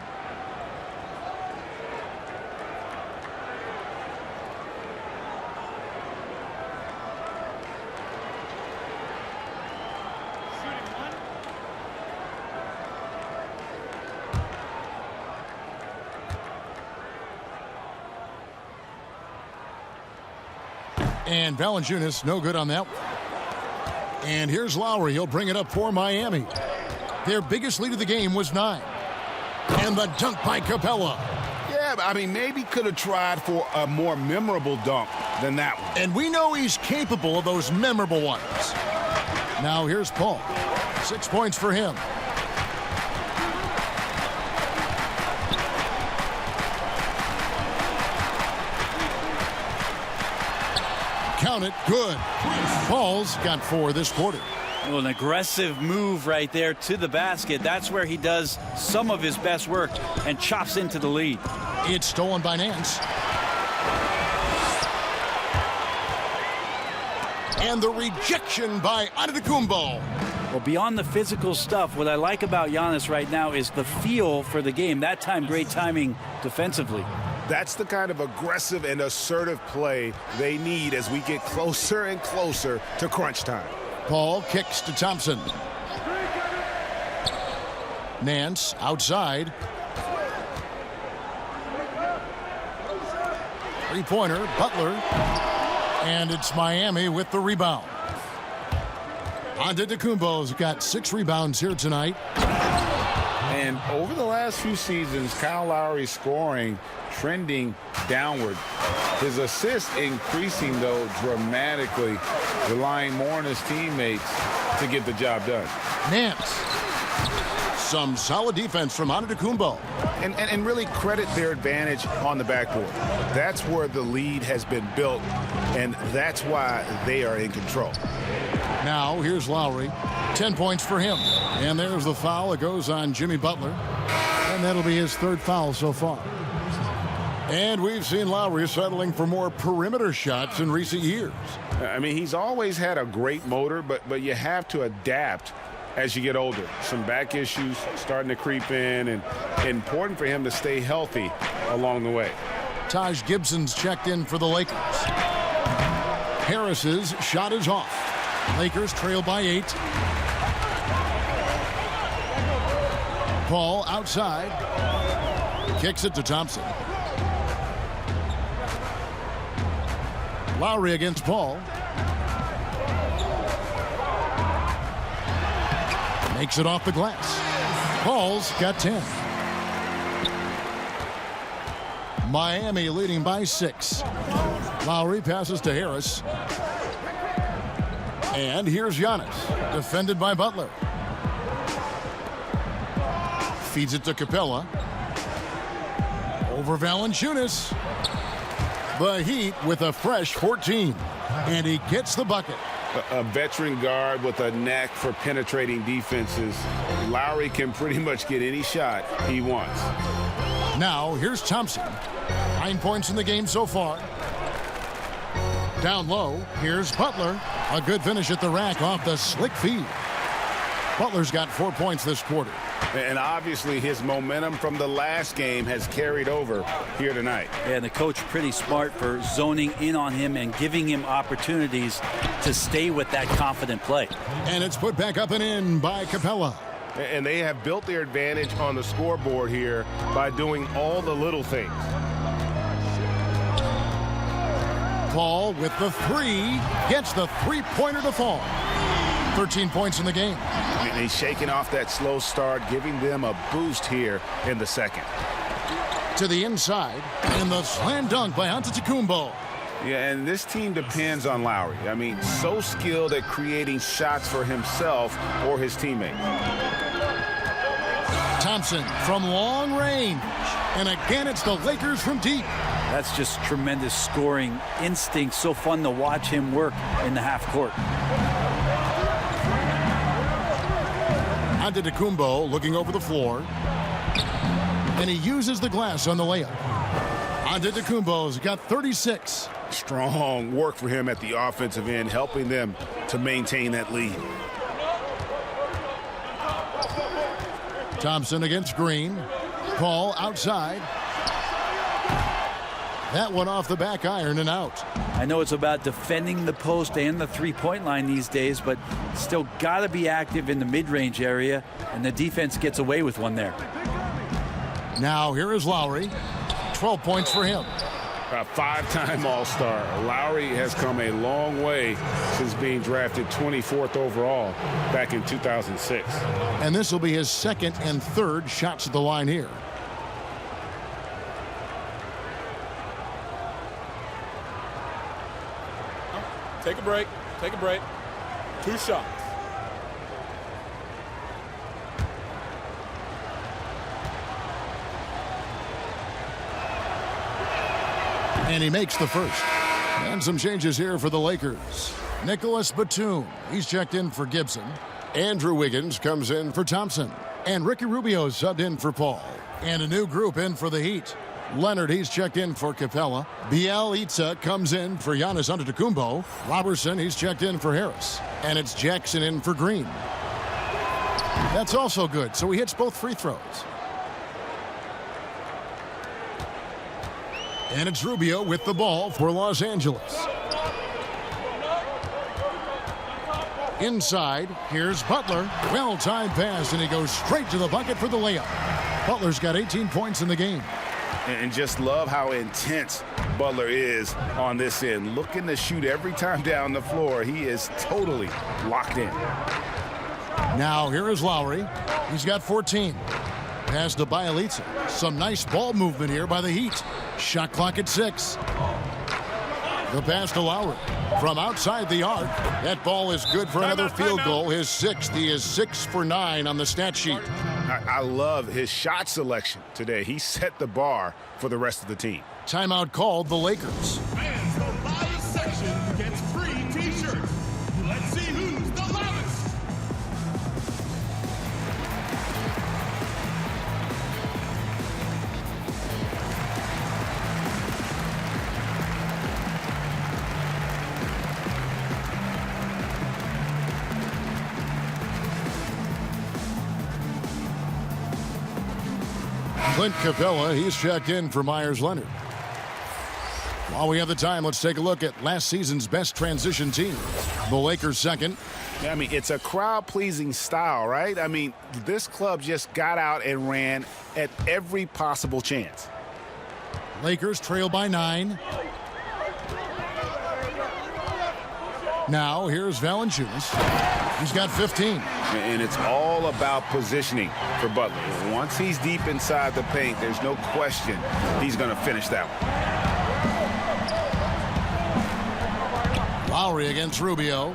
And Valanciunas, no good on that one. And here's Lowry. He'll bring it up for Miami. Their biggest lead of the game was 9. And the dunk by Capella. Yeah, I mean, maybe could have tried for a more memorable dunk than that one. And we know he's capable of those memorable ones. Now here's Paul. 6 points for him. Count it. Good. Paul's got 4 this quarter. Well, an aggressive move right there to the basket. That's where he does some of his best work and chops into the lead. It's stolen by Nance. And the rejection by Antetokounmpo. Well, beyond the physical stuff, what I like about Giannis right now is the feel for the game. That time, great timing defensively. That's the kind of aggressive and assertive play they need as we get closer and closer to crunch time. Paul kicks to Thompson. Nance outside. Three-pointer, Butler. And it's Miami with the rebound. Antetokounmpo's got 6 rebounds here tonight. And over the last few seasons, Kyle Lowry's scoring trending downward. His assists increasing, though, dramatically, relying more on his teammates to get the job done. Nance. Some solid defense from Antetokounmpo. And really credit their advantage on the backboard. That's where the lead has been built, and that's why they are in control. Now, here's Lowry. 10 points for him. And there's the foul. It goes on Jimmy Butler. And that'll be his 3rd foul so far. And we've seen Lowry settling for more perimeter shots in recent years. I mean, he's always had a great motor, but you have to adapt as you get older. Some back issues starting to creep in, and important for him to stay healthy along the way. Taj Gibson's checked in for the Lakers. Harris's shot is off. Lakers trail by 8. Paul outside. Kicks it to Thompson. Lowry against Paul. Makes it off the glass. Paul's got 10. Miami leading by 6. Lowry passes to Harris. And here's Giannis, defended by Butler. Feeds it to Capella. Over Valanciunas. The Heat with a fresh 14. And he gets the bucket. A veteran guard with a knack for penetrating defenses. Lowry can pretty much get any shot he wants. Now, here's Thompson. 9 points in the game so far. Down low, here's Butler. A good finish at the rack off the slick feed. Butler's got 4 points this quarter. And obviously his momentum from the last game has carried over here tonight. And the coach pretty smart for zoning in on him and giving him opportunities to stay with that confident play. And it's put back up and in by Capella. And they have built their advantage on the scoreboard here by doing all the little things. Paul with the three, gets the three-pointer to fall. 13 points in the game. And he's shaking off that slow start, giving them a boost here in the second. To the inside, and the slam dunk by Antetokounmpo. Yeah, and this team depends on Lowry. I mean, so skilled at creating shots for himself or his teammates. Thompson from long range. And again, it's the Lakers from deep. That's just tremendous scoring instinct. So fun to watch him work in the half court. Antetokounmpo looking over the floor. And he uses the glass on the layup. Antetokounmpo's got 36. Strong work for him at the offensive end, helping them to maintain that lead. Thompson against Green. Paul outside. That one off the back iron and out. I know it's about defending the post and the three-point line these days, but still got to be active in the mid-range area, and the defense gets away with one there. Now here is Lowry. 12 points for him. A five-time All-Star. Lowry has come a long way since being drafted 24th overall back in 2006. And this will be his second and third shots at the line here. Take a break. Take a break. 2 shots. And he makes the first. And some changes here for the Lakers. Nicholas Batum, he's checked in for Gibson. Andrew Wiggins comes in for Thompson. And Ricky Rubio subbed in for Paul. And a new group in for the Heat. Leonard, he's checked in for Capella. Bielitsa comes in for Giannis Antetokounmpo. Robertson, he's checked in for Harris. And it's Jackson in for Green. That's also good, so he hits both free throws. And it's Rubio with the ball for Los Angeles. Inside, here's Butler. Well-timed pass, and he goes straight to the bucket for the layup. Butler's got 18 points in the game. And just love how intense Butler is on this end. Looking to shoot every time down the floor. He is totally locked in. Now here is Lowry. He's got 14. Pass to Bielitsa. Some nice ball movement here by the Heat. Shot clock at 6. The pass to Lowry. From outside the arc, that ball is good for another field goal. His 6th. He is 6 for 9 on the stat sheet. I love his shot selection today. He set the bar for the rest of the team. Timeout called the Lakers. Fans, the loudest section gets free T-shirts. Let's see who's the loudest. Clint Capella, he's checked in for Myers Leonard. While we have the time, let's take a look at last season's best transition team. The Lakers second. I mean, it's a crowd-pleasing style, right? I mean, this club just got out and ran at every possible chance. Lakers trail by 9. Now, here's Valanciunas. He's got 15. And it's all about positioning for Butler. Once he's deep inside the paint, there's no question he's going to finish that one. Lowry against Rubio.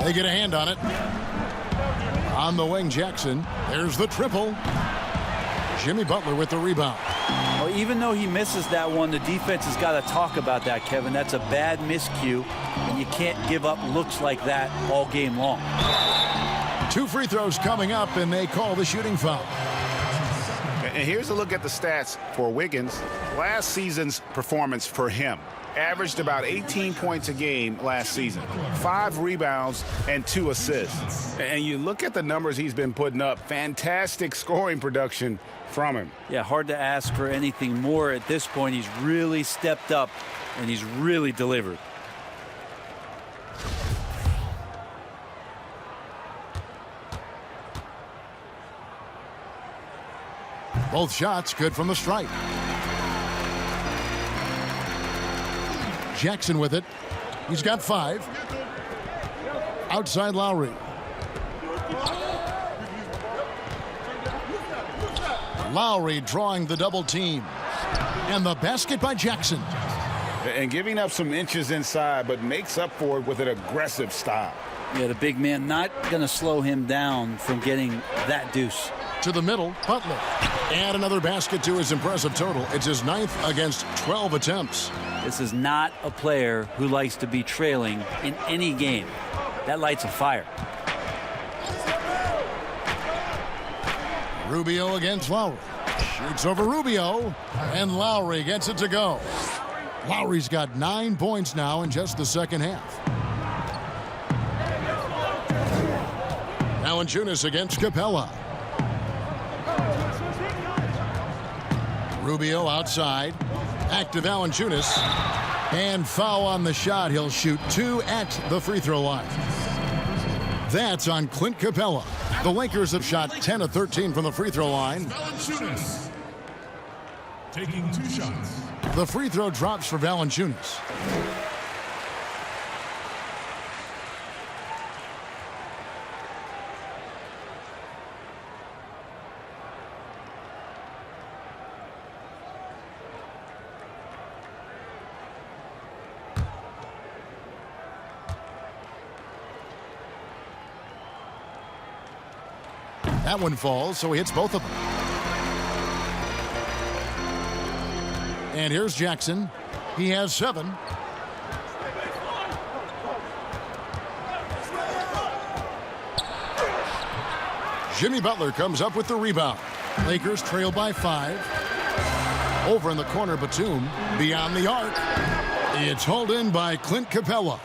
They get a hand on it. On the wing, Jackson. There's the triple. Jimmy Butler with the rebound. Well, even though he misses that one, the defense has got to talk about that, Kevin. That's a bad miscue, and you can't give up looks like that all game long. 2 free throws coming up, and they call the shooting foul. And here's a look at the stats for Wiggins. Last season's performance for him. averaged about 18 points a game last season, 5 rebounds and 2 assists. And you look at the numbers he's been putting up, fantastic scoring production from him. Yeah, hard to ask for anything more at this point. He's really stepped up and he's really delivered. Both shots good from the stripe. Jackson with it. He's got 5. Outside Lowry. Lowry drawing the double team. And the basket by Jackson. And giving up some inches inside, but makes up for it with an aggressive style. Yeah, the big man not going to slow him down from getting that deuce. To the middle, Butler. Add another basket to his impressive total. It's his 9th against 12 attempts. This is not a player who likes to be trailing in any game. That lights a fire. Rubio against Lowry. Shoots over Rubio, and Lowry gets it to go. Lowry's got 9 points now in just the second half. Valanciunas against Capella. Rubio outside. Back to Valanciunas. And foul on the shot. He'll shoot 2 at the free throw line. That's on Clint Capella. The Lakers have shot 10 of 13 from the free throw line. Valanciunas taking 2 shots. The free throw drops for Valanciunas. That one falls, so he hits both of them. And here's Jackson. He has 7. Jimmy Butler comes up with the rebound. Lakers trail by 5. Over in the corner, Batum. Beyond the arc. It's hauled in by Clint Capella.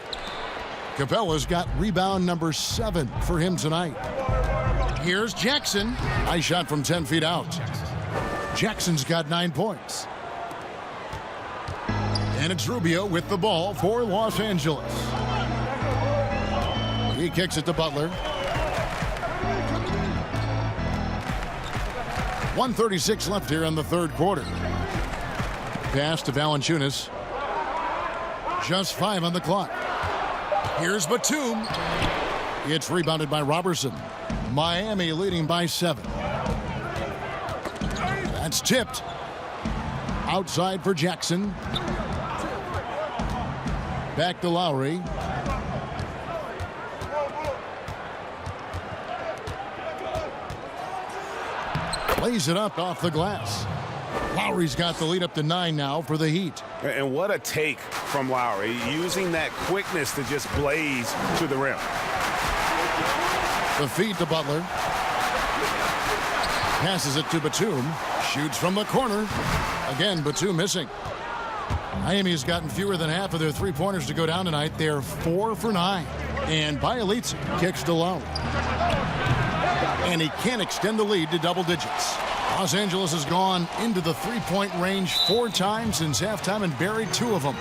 Capella's got rebound number 7 for him tonight. Here's Jackson. Nice shot from 10 feet out. Jackson's got 9 points. And it's Rubio with the ball for Los Angeles. He kicks it to Butler. 1:36 left here in the third quarter. Pass to Valanciunas. Just 5 on the clock. Here's Batum. It's rebounded by Robertson. Miami leading by 7. That's tipped. Outside for Jackson. Back to Lowry. Lays it up off the glass. Lowry's got the lead up to 9 now for the Heat. And what a take from Lowry, using that quickness to just blaze to the rim. The feed to Butler. Passes it to Batum. Shoots from the corner. Again, Batum missing. Miami's gotten fewer than half of their three-pointers to go down tonight. They're 4 for 9. And Bielitsa kicks to Low. And he can't extend the lead to double digits. Los Angeles has gone into the three-point range 4 times since halftime and buried 2 of them.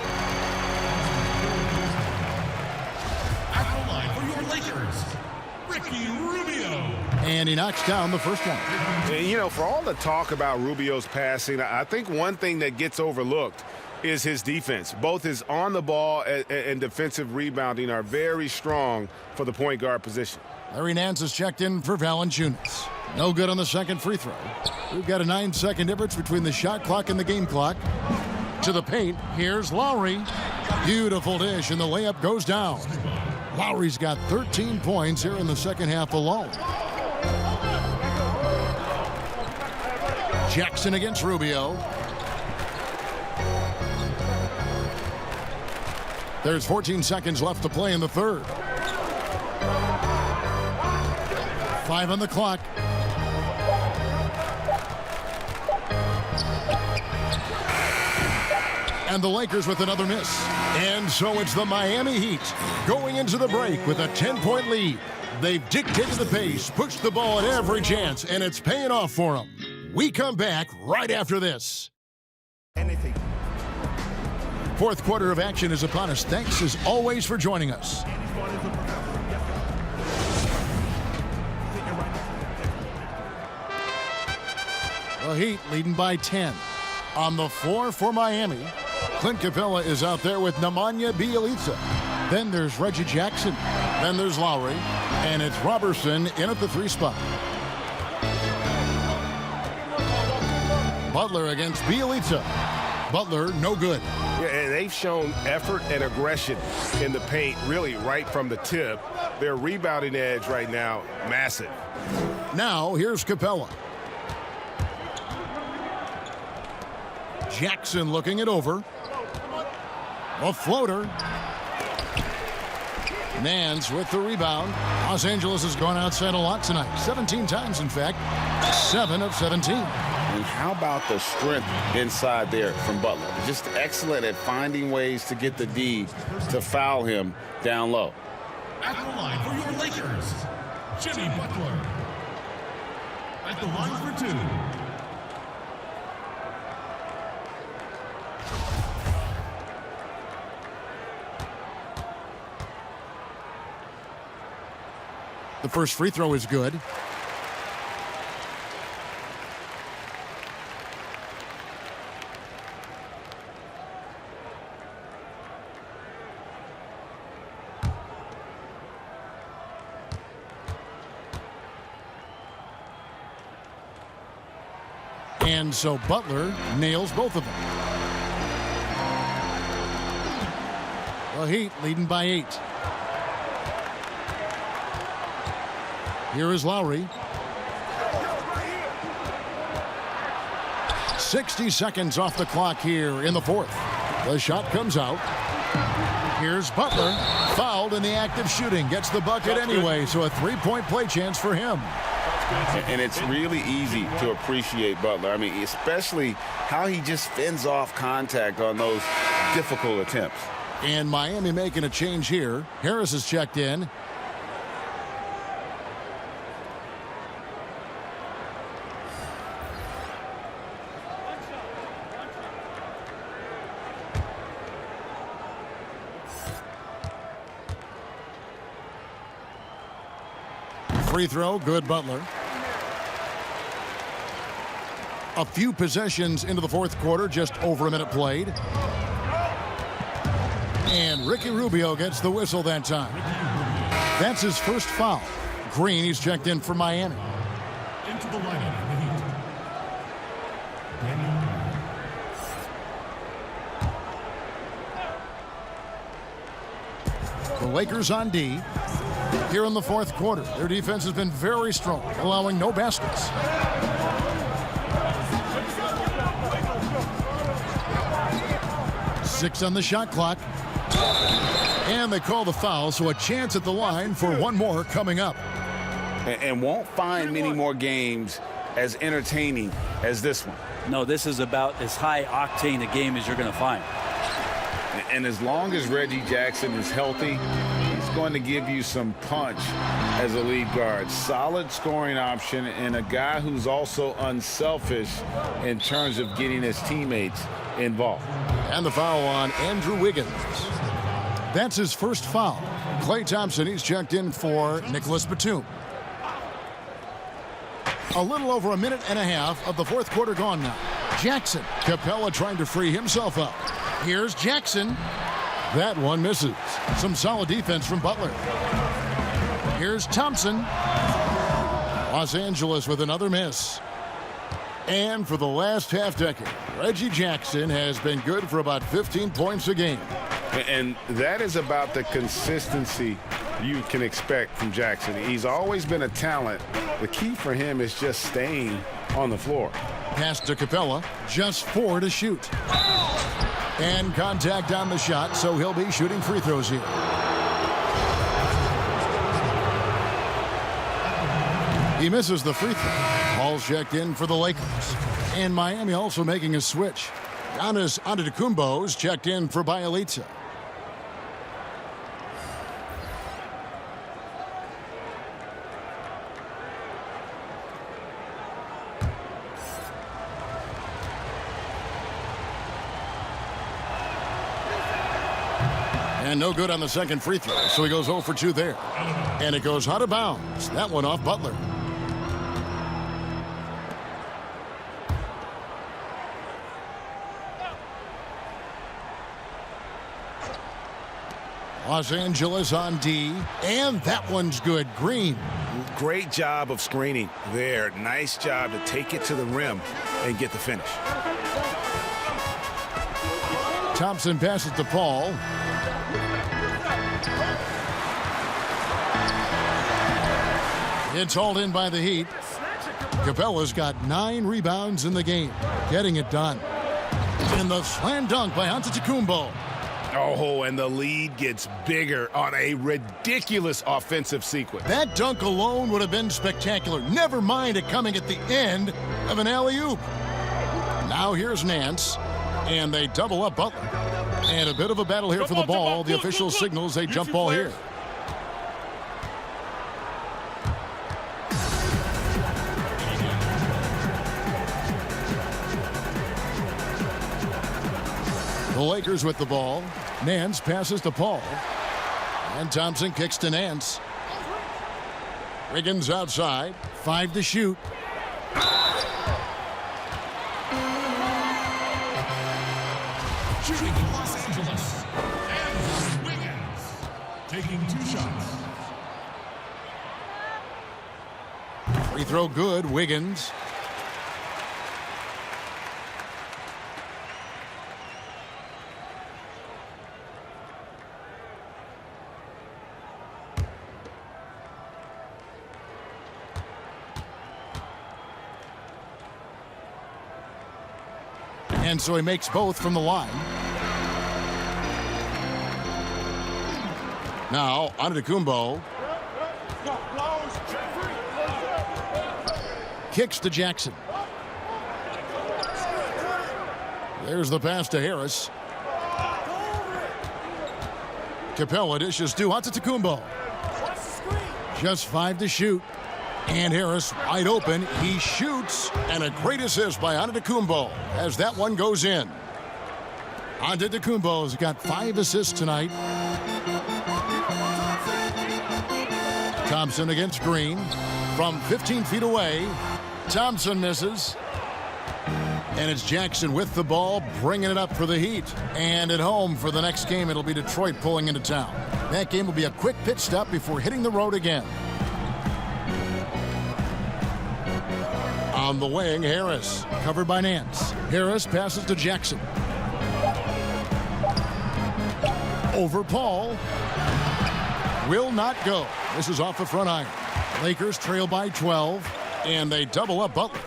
At the line for your Lakers, Ricky Rubio. And he knocks down the first one. And, you know, for all the talk about Rubio's passing, I think one thing that gets overlooked is his defense. Both his on the ball and defensive rebounding are very strong for the point guard position. Larry Nance has checked in for Valanciunas. No good on the second free throw. We've got a 9-second difference between the shot clock and the game clock. To the paint, here's Lowry. Beautiful dish, and the layup goes down. Lowry's got 13 points here in the second half alone. Jackson against Rubio. There's 14 seconds left to play in the third. 5 on the clock. And the Lakers with another miss. And so it's the Miami Heat going into the break with a 10-point lead. They've dictated the pace, pushed the ball at every chance, and it's paying off for them. We come back right after this. Anything. Fourth quarter of action is upon us. Thanks as always for joining us. The Heat leading by 10. On the floor for Miami, Clint Capella is out there with Nemanja Bjelica. Then there's Reggie Jackson. Then there's Lowry. And it's Robertson in at the 3 spot. Butler against Bjelica. Butler, no good. Yeah, and they've shown effort and aggression in the paint, really right from the tip. Their rebounding edge right now, massive. Now, here's Capella. Jackson looking it over. A floater. Nance with the rebound. Los Angeles has gone outside a lot tonight. 17 times, in fact. 7 of 17. And how about the strength inside there from Butler? Just excellent at finding ways to get the D to foul him down low. At the line for your Lakers, Jimmy Butler. At the line for 2. The first free throw is good. And so Butler nails both of them. The Heat leading by 8. Here is Lowry. 60 seconds off the clock here in the fourth. The shot comes out. Here's Butler. Fouled in the act of shooting. Gets the bucket anyway, so a 3-point play chance for him. And it's really easy to appreciate Butler. I mean, especially how he just fends off contact on those difficult attempts. And Miami making a change here. Harris is checked in. Free throw, good Butler. A few possessions into the fourth quarter, just over a minute played. And Ricky Rubio gets the whistle that time. That's his first foul. Green, he's checked in for Miami. Into the lineup for the Heat. Daniel. The Lakers on D. Here in the fourth quarter, their defense has been very strong, allowing no baskets. Six on the shot clock. And they call the foul, so a chance at the line for one more coming up. And won't find many more games as entertaining as this one. No, this is about as high octane a game as you're going to find. And as long as Reggie Jackson is healthy, he's going to give you some punch as a lead guard. Solid scoring option and a guy who's also unselfish in terms of getting his teammates involved. And the foul on Andrew Wiggins. That's his first foul. Klay Thompson, he's checked in for Nicholas Batum. A little over a minute and a half of the fourth quarter gone now. Jackson, Capella trying to free himself up. Here's Jackson. That one misses. Some solid defense from Butler. Here's Thompson. Los Angeles with another miss. And for the last half decade, Reggie Jackson has been good for about 15 points a game. And that is about the consistency you can expect from Jackson. He's always been a talent. The key for him is just staying on the floor. Pass to Capella, just 4 to shoot. And contact on the shot, so he'll be shooting free throws here. He misses the free throw. Ball's checked in for the Lakers. And Miami also making a switch. Giannis Antetokounmpo's checked in for Bielitsa. And no good on the second free throw, so he goes 0 for 2 there. And it goes out of bounds. That one off Butler. Los Angeles on D, and that one's good. Green. Great job of screening there. Nice job to take it to the rim and get the finish. Thompson passes to Paul. It's hauled in by the Heat. Capella's got 9 rebounds in the game, getting it done. And the slam dunk by Antetokounmpo. Oh, and the lead gets bigger on a ridiculous offensive sequence. That dunk alone would have been spectacular. Never mind it coming at the end of an alley-oop. Now here's Nance, and they double up Butler. And a bit of a battle here for the ball. The official signals a jump ball here. The Lakers with the ball. Nance passes to Paul. And Thompson kicks to Nance. Wiggins outside. 5 to shoot. Shooting for Los Angeles. And Wiggins taking 2 shots. Free throw good. Wiggins. And so he makes both from the line. Now, Antetokounmpo. Kicks to Jackson. There's the pass to Harris. Capella dishes to Antetokounmpo. Just 5 to shoot. And Harris wide open. He shoots. And a great assist by Antetokounmpo as that one goes in. Antetokounmpo's got 5 assists tonight. Thompson against Green. From 15 feet away. Thompson misses. And it's Jackson with the ball, bringing it up for the Heat. And at home for the next game, it'll be Detroit pulling into town. That game will be a quick pit stop before hitting the road again. On the wing, Harris, covered by Nance. Harris passes to Jackson. Over Paul. Will not go. This is off the front iron. Lakers trail by 12, and they double up Butler.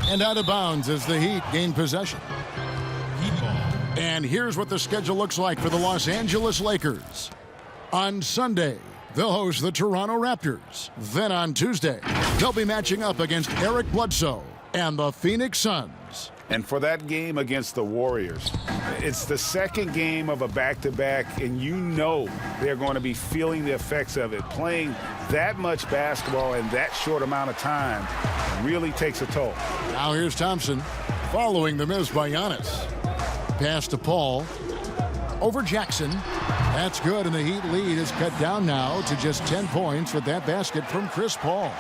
And out of bounds as the Heat gain possession. And here's what the schedule looks like for the Los Angeles Lakers. On Sunday, they'll host the Toronto Raptors. Then on Tuesday, they'll be matching up against Eric Bledsoe and the Phoenix Suns. And for that game against the Warriors, it's the second game of a back-to-back, and you know they're going to be feeling the effects of it. Playing that much basketball in that short amount of time really takes a toll. Now here's Thompson following the miss by Giannis. Pass to Paul. Over Jackson. That's good, and the Heat lead is cut down now to just 10 points with that basket from Chris Paul.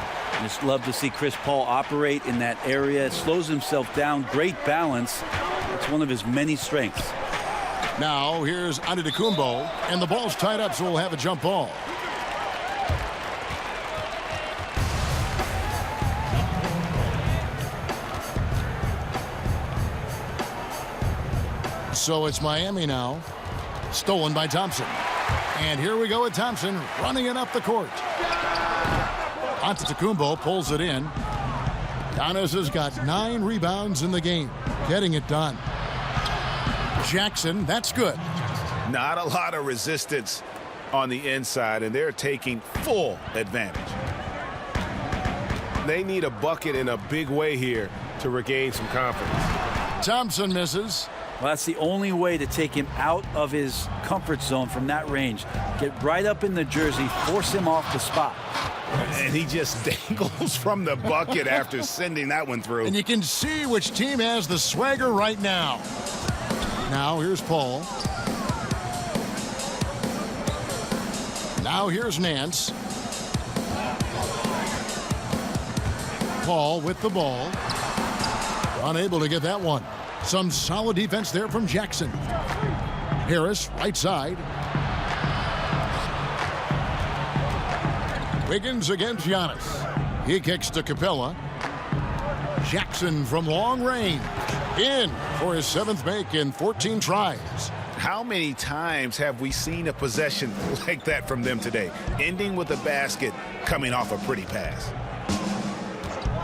Just love to see Chris Paul operate in that area. Slows himself down. Great balance. It's one of his many strengths. Now here's Antetokounmpo, and the ball's tied up, so we'll have a jump ball. So it's Miami now. Stolen by Thompson. And here we go with Thompson running it up the court. Antetokounmpo pulls it in. Giannis has got 9 rebounds in the game, getting it done. Jackson, that's good. Not a lot of resistance on the inside, and they're taking full advantage. They need a bucket in a big way here to regain some confidence. Thompson misses. Well, that's the only way to take him out of his comfort zone from that range. Get right up in the jersey, force him off the spot. And he just dangles from the bucket after sending that one through. And you can see which team has the swagger right now. Now here's Paul. Now here's Nance. Paul with the ball. Unable to get that one. Some solid defense there from Jackson. Harris, right side. Wiggins against Giannis. He kicks to Capella. Jackson from long range. In for his 7th make in 14 tries. How many times have we seen a possession like that from them today? Ending with a basket, coming off a pretty pass.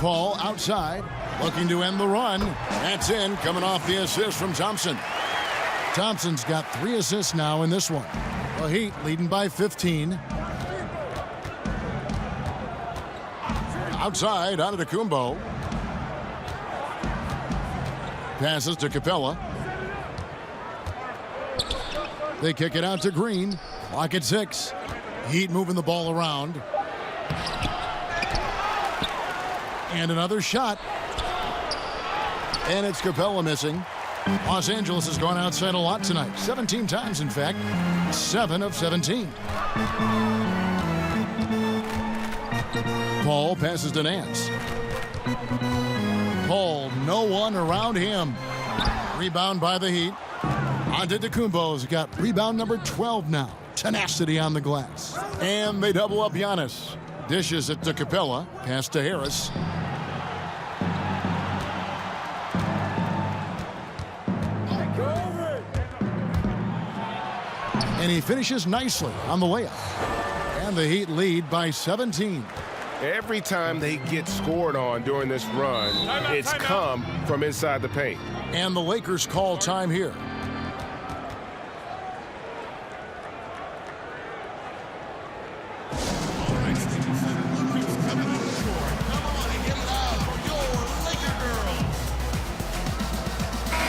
Paul outside, looking to end the run. That's in, coming off the assist from Thompson. Thompson's got 3 assists now in this one. The Heat leading by 15. Outside, Antetokounmpo. Passes to Capella. They kick it out to Green. Clock at 6. Heat moving the ball around. And another shot. And it's Capella missing. Los Angeles has gone outside a lot tonight. 17 times, in fact. 7 of 17. Paul passes to Nance. Paul, no one around him. Rebound by the Heat. Antetokounmpo's got rebound number 12 now. Tenacity on the glass. And they double up Giannis. Dishes it to Capella. Pass to Harris. And he finishes nicely on the layup. And the Heat lead by 17. Every time they get scored on during this run, it's come from inside the paint. And the Lakers call time here.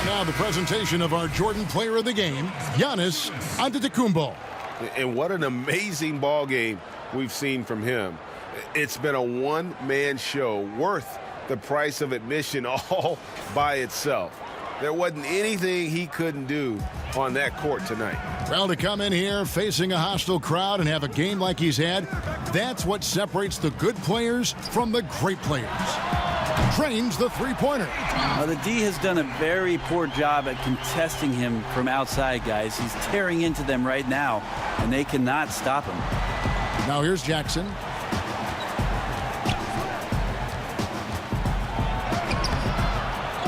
Now the presentation of our Jordan Player of the Game, Giannis Antetokounmpo. And what an amazing ball game we've seen from him. It's been a one-man show worth the price of admission all by itself. There wasn't anything he couldn't do on that court tonight. Well, to come in here facing a hostile crowd and have a game like he's had, that's what separates the good players from the great players. Trains the three-pointer. Now, the D has done a very poor job at contesting him from outside, guys. He's tearing into them right now, and they cannot stop him. Now here's Jackson.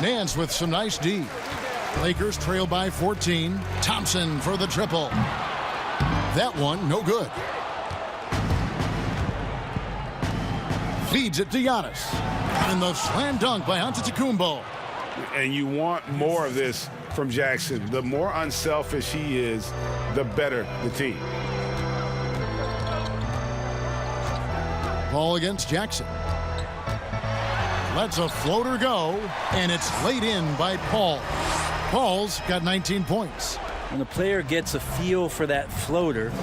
Nance with some nice D. Lakers trail by 14. Thompson for the triple. That one, no good. Feeds it to Giannis. And the slam dunk by Antetokounmpo. And you want more of this from Jackson. The more unselfish he is, the better the team. Ball against Jackson. Lets a floater go, and it's laid in by Paul. Paul's got 19 points. When the player gets a feel for that floater,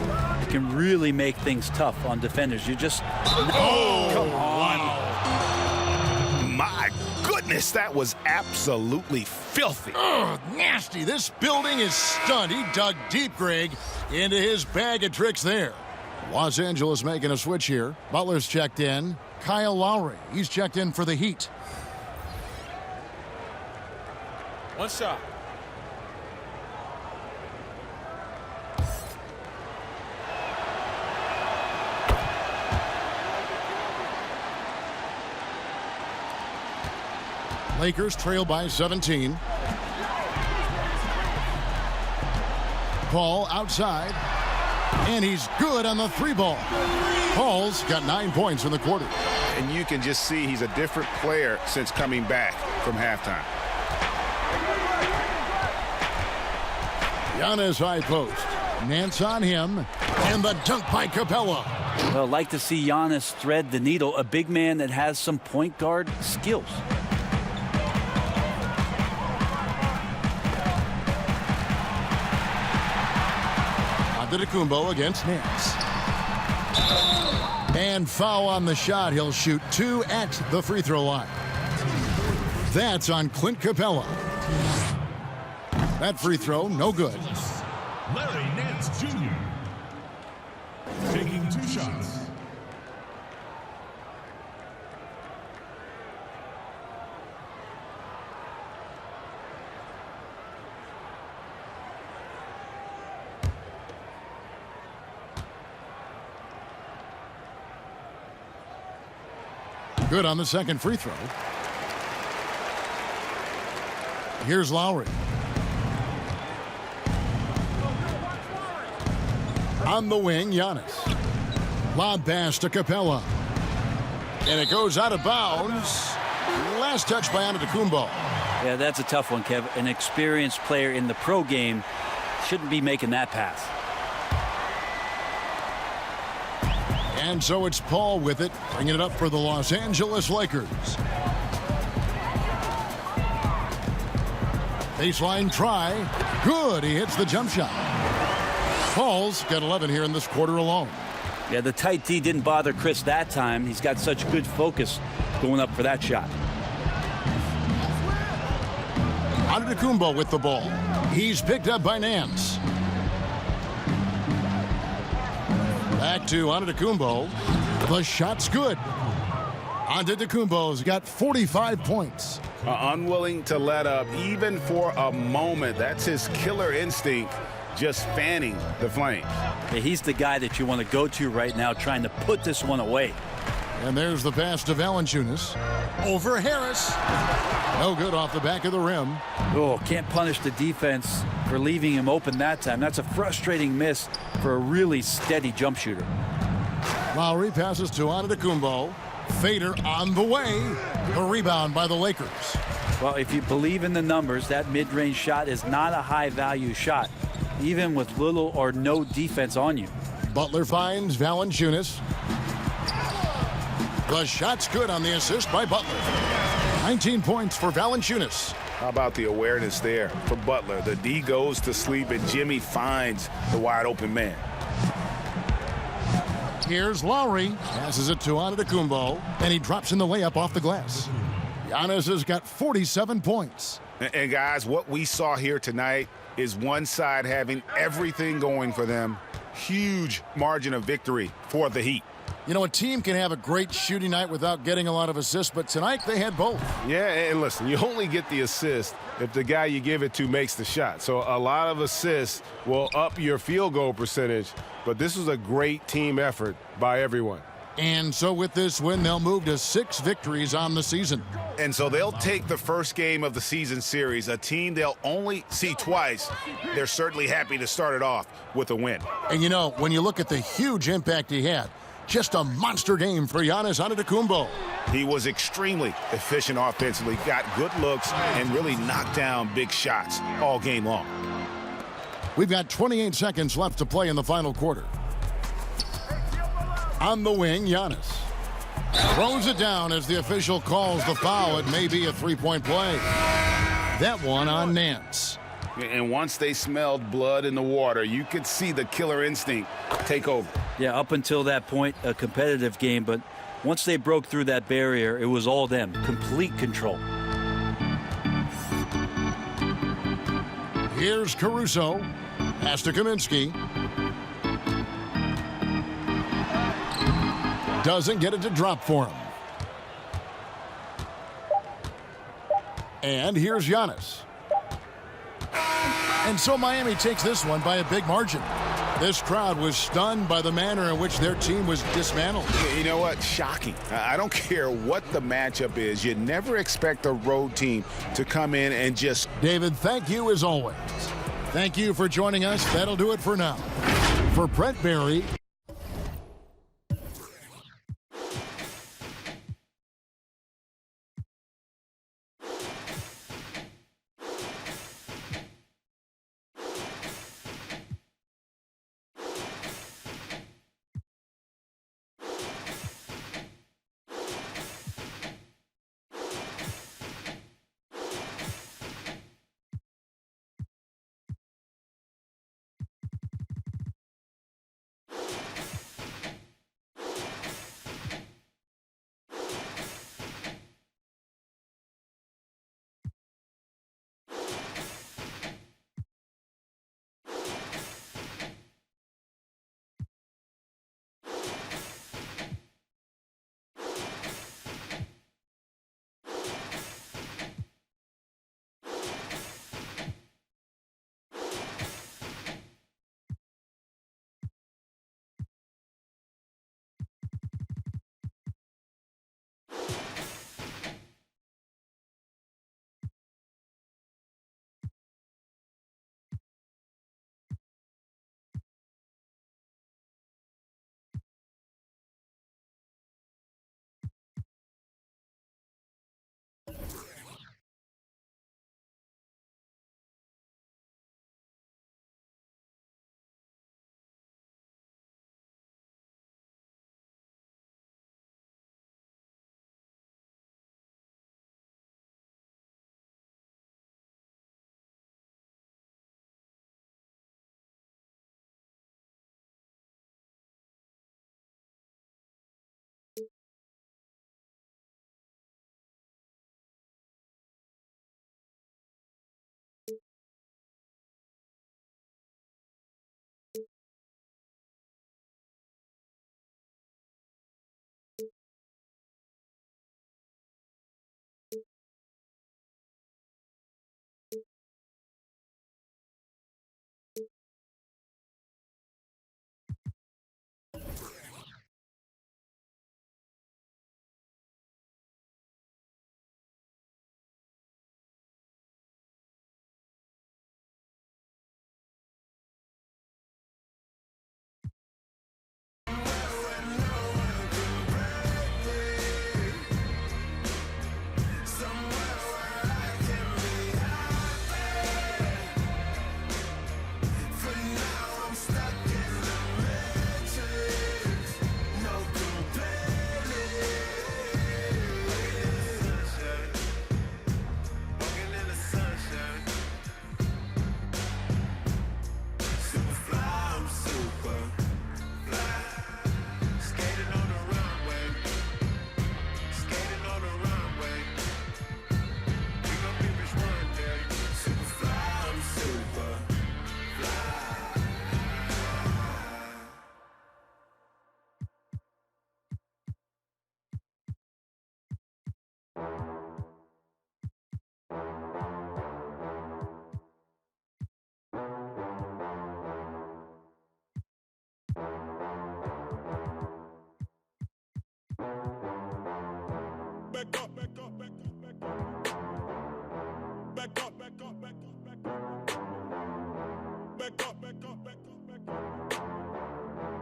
it can really make things tough on defenders. You just... Oh, come on. Wow. My goodness, that was absolutely filthy. Ugh, nasty. This building is stunned. He dug deep, Greg, into his bag of tricks there. Los Angeles making a switch here. Butler's checked in. Kyle Lowry, he's checked in for the Heat. One shot. Lakers trail by 17. Paul outside. And he's good on the three ball. Paul's got 9 points in the quarter. And you can just see he's a different player since coming back from halftime. Giannis high post. Nance on him. And the dunk by Capella. Well, like to see Giannis thread the needle, a big man that has some point guard skills. Antetokounmpo against Nance. And foul on the shot. He'll shoot 2 at the free throw line. That's on Clint Capella. That free throw, no good. Larry Nance Jr. taking 2 shots. Good on the second free throw. Here's Lowry. On the wing, Giannis. Lob pass to Capella. And it goes out of bounds. Last touch by Antetokounmpo. Yeah, that's a tough one, Kev. An experienced player in the pro game shouldn't be making that pass. And so it's Paul with it, bringing it up for the Los Angeles Lakers. Baseline try. Good. He hits the jump shot. Paul's got 11 here in this quarter alone. Yeah, the tight D didn't bother Chris that time. He's got such good focus going up for that shot. Antetokounmpo with the ball. He's picked up by Nance. Back to Antetokounmpo. The shot's good. Antetokounmpo's got 45 points. Unwilling to let up even for a moment. That's his killer instinct, just fanning the flame. Yeah, he's the guy that you want to go to right now, trying to put this one away. And there's the pass to Valanciunas. Over Harris. No good off the back of the rim. Oh, can't punish the defense for leaving him open that time. That's a frustrating miss for a really steady jump shooter. Lowry passes to Antetokounmpo. Fader on the way. The rebound by the Lakers. Well, if you believe in the numbers, that mid-range shot is not a high-value shot, even with little or no defense on you. Butler finds Valanciunas. The shot's good on the assist by Butler. 19 points for Valanciunas. How about the awareness there for Butler? The D goes to sleep and Jimmy finds the wide open man. Here's Lowry. Passes it to Antetokounmpo, and he drops in the layup off the glass. Giannis has got 47 points. And guys, what we saw here tonight is one side having everything going for them. Huge margin of victory for the Heat. You know, a team can have a great shooting night without getting a lot of assists, but tonight they had both. Yeah, and listen, you only get the assist if the guy you give it to makes the shot. So a lot of assists will up your field goal percentage, but this was a great team effort by everyone. And so with this win, they'll move to 6 victories on the season. And so they'll take the first game of the season series, a team they'll only see twice. They're certainly happy to start it off with a win. And you know, when you look at the huge impact he had, just a monster game for Giannis Antetokounmpo. He was extremely efficient offensively, got good looks, and really knocked down big shots all game long. We've got 28 seconds left to play in the final quarter. On the wing, Giannis throws it down as the official calls the foul. It may be a three-point play. That one on Nance. And once they smelled blood in the water, you could see the killer instinct take over. Yeah, up until that point, a competitive game, but once they broke through that barrier, it was all them. Complete control. Here's Caruso. Pass to Kaminsky. Doesn't get it to drop for him. And here's Giannis. And so Miami takes this one by a big margin. This crowd was stunned by the manner in which their team was dismantled. You know what? Shocking. I don't care what the matchup is. You never expect a road team to come in and just... David, thank you as always. Thank you for joining us. That'll do it for now. For Brent Barry... back up.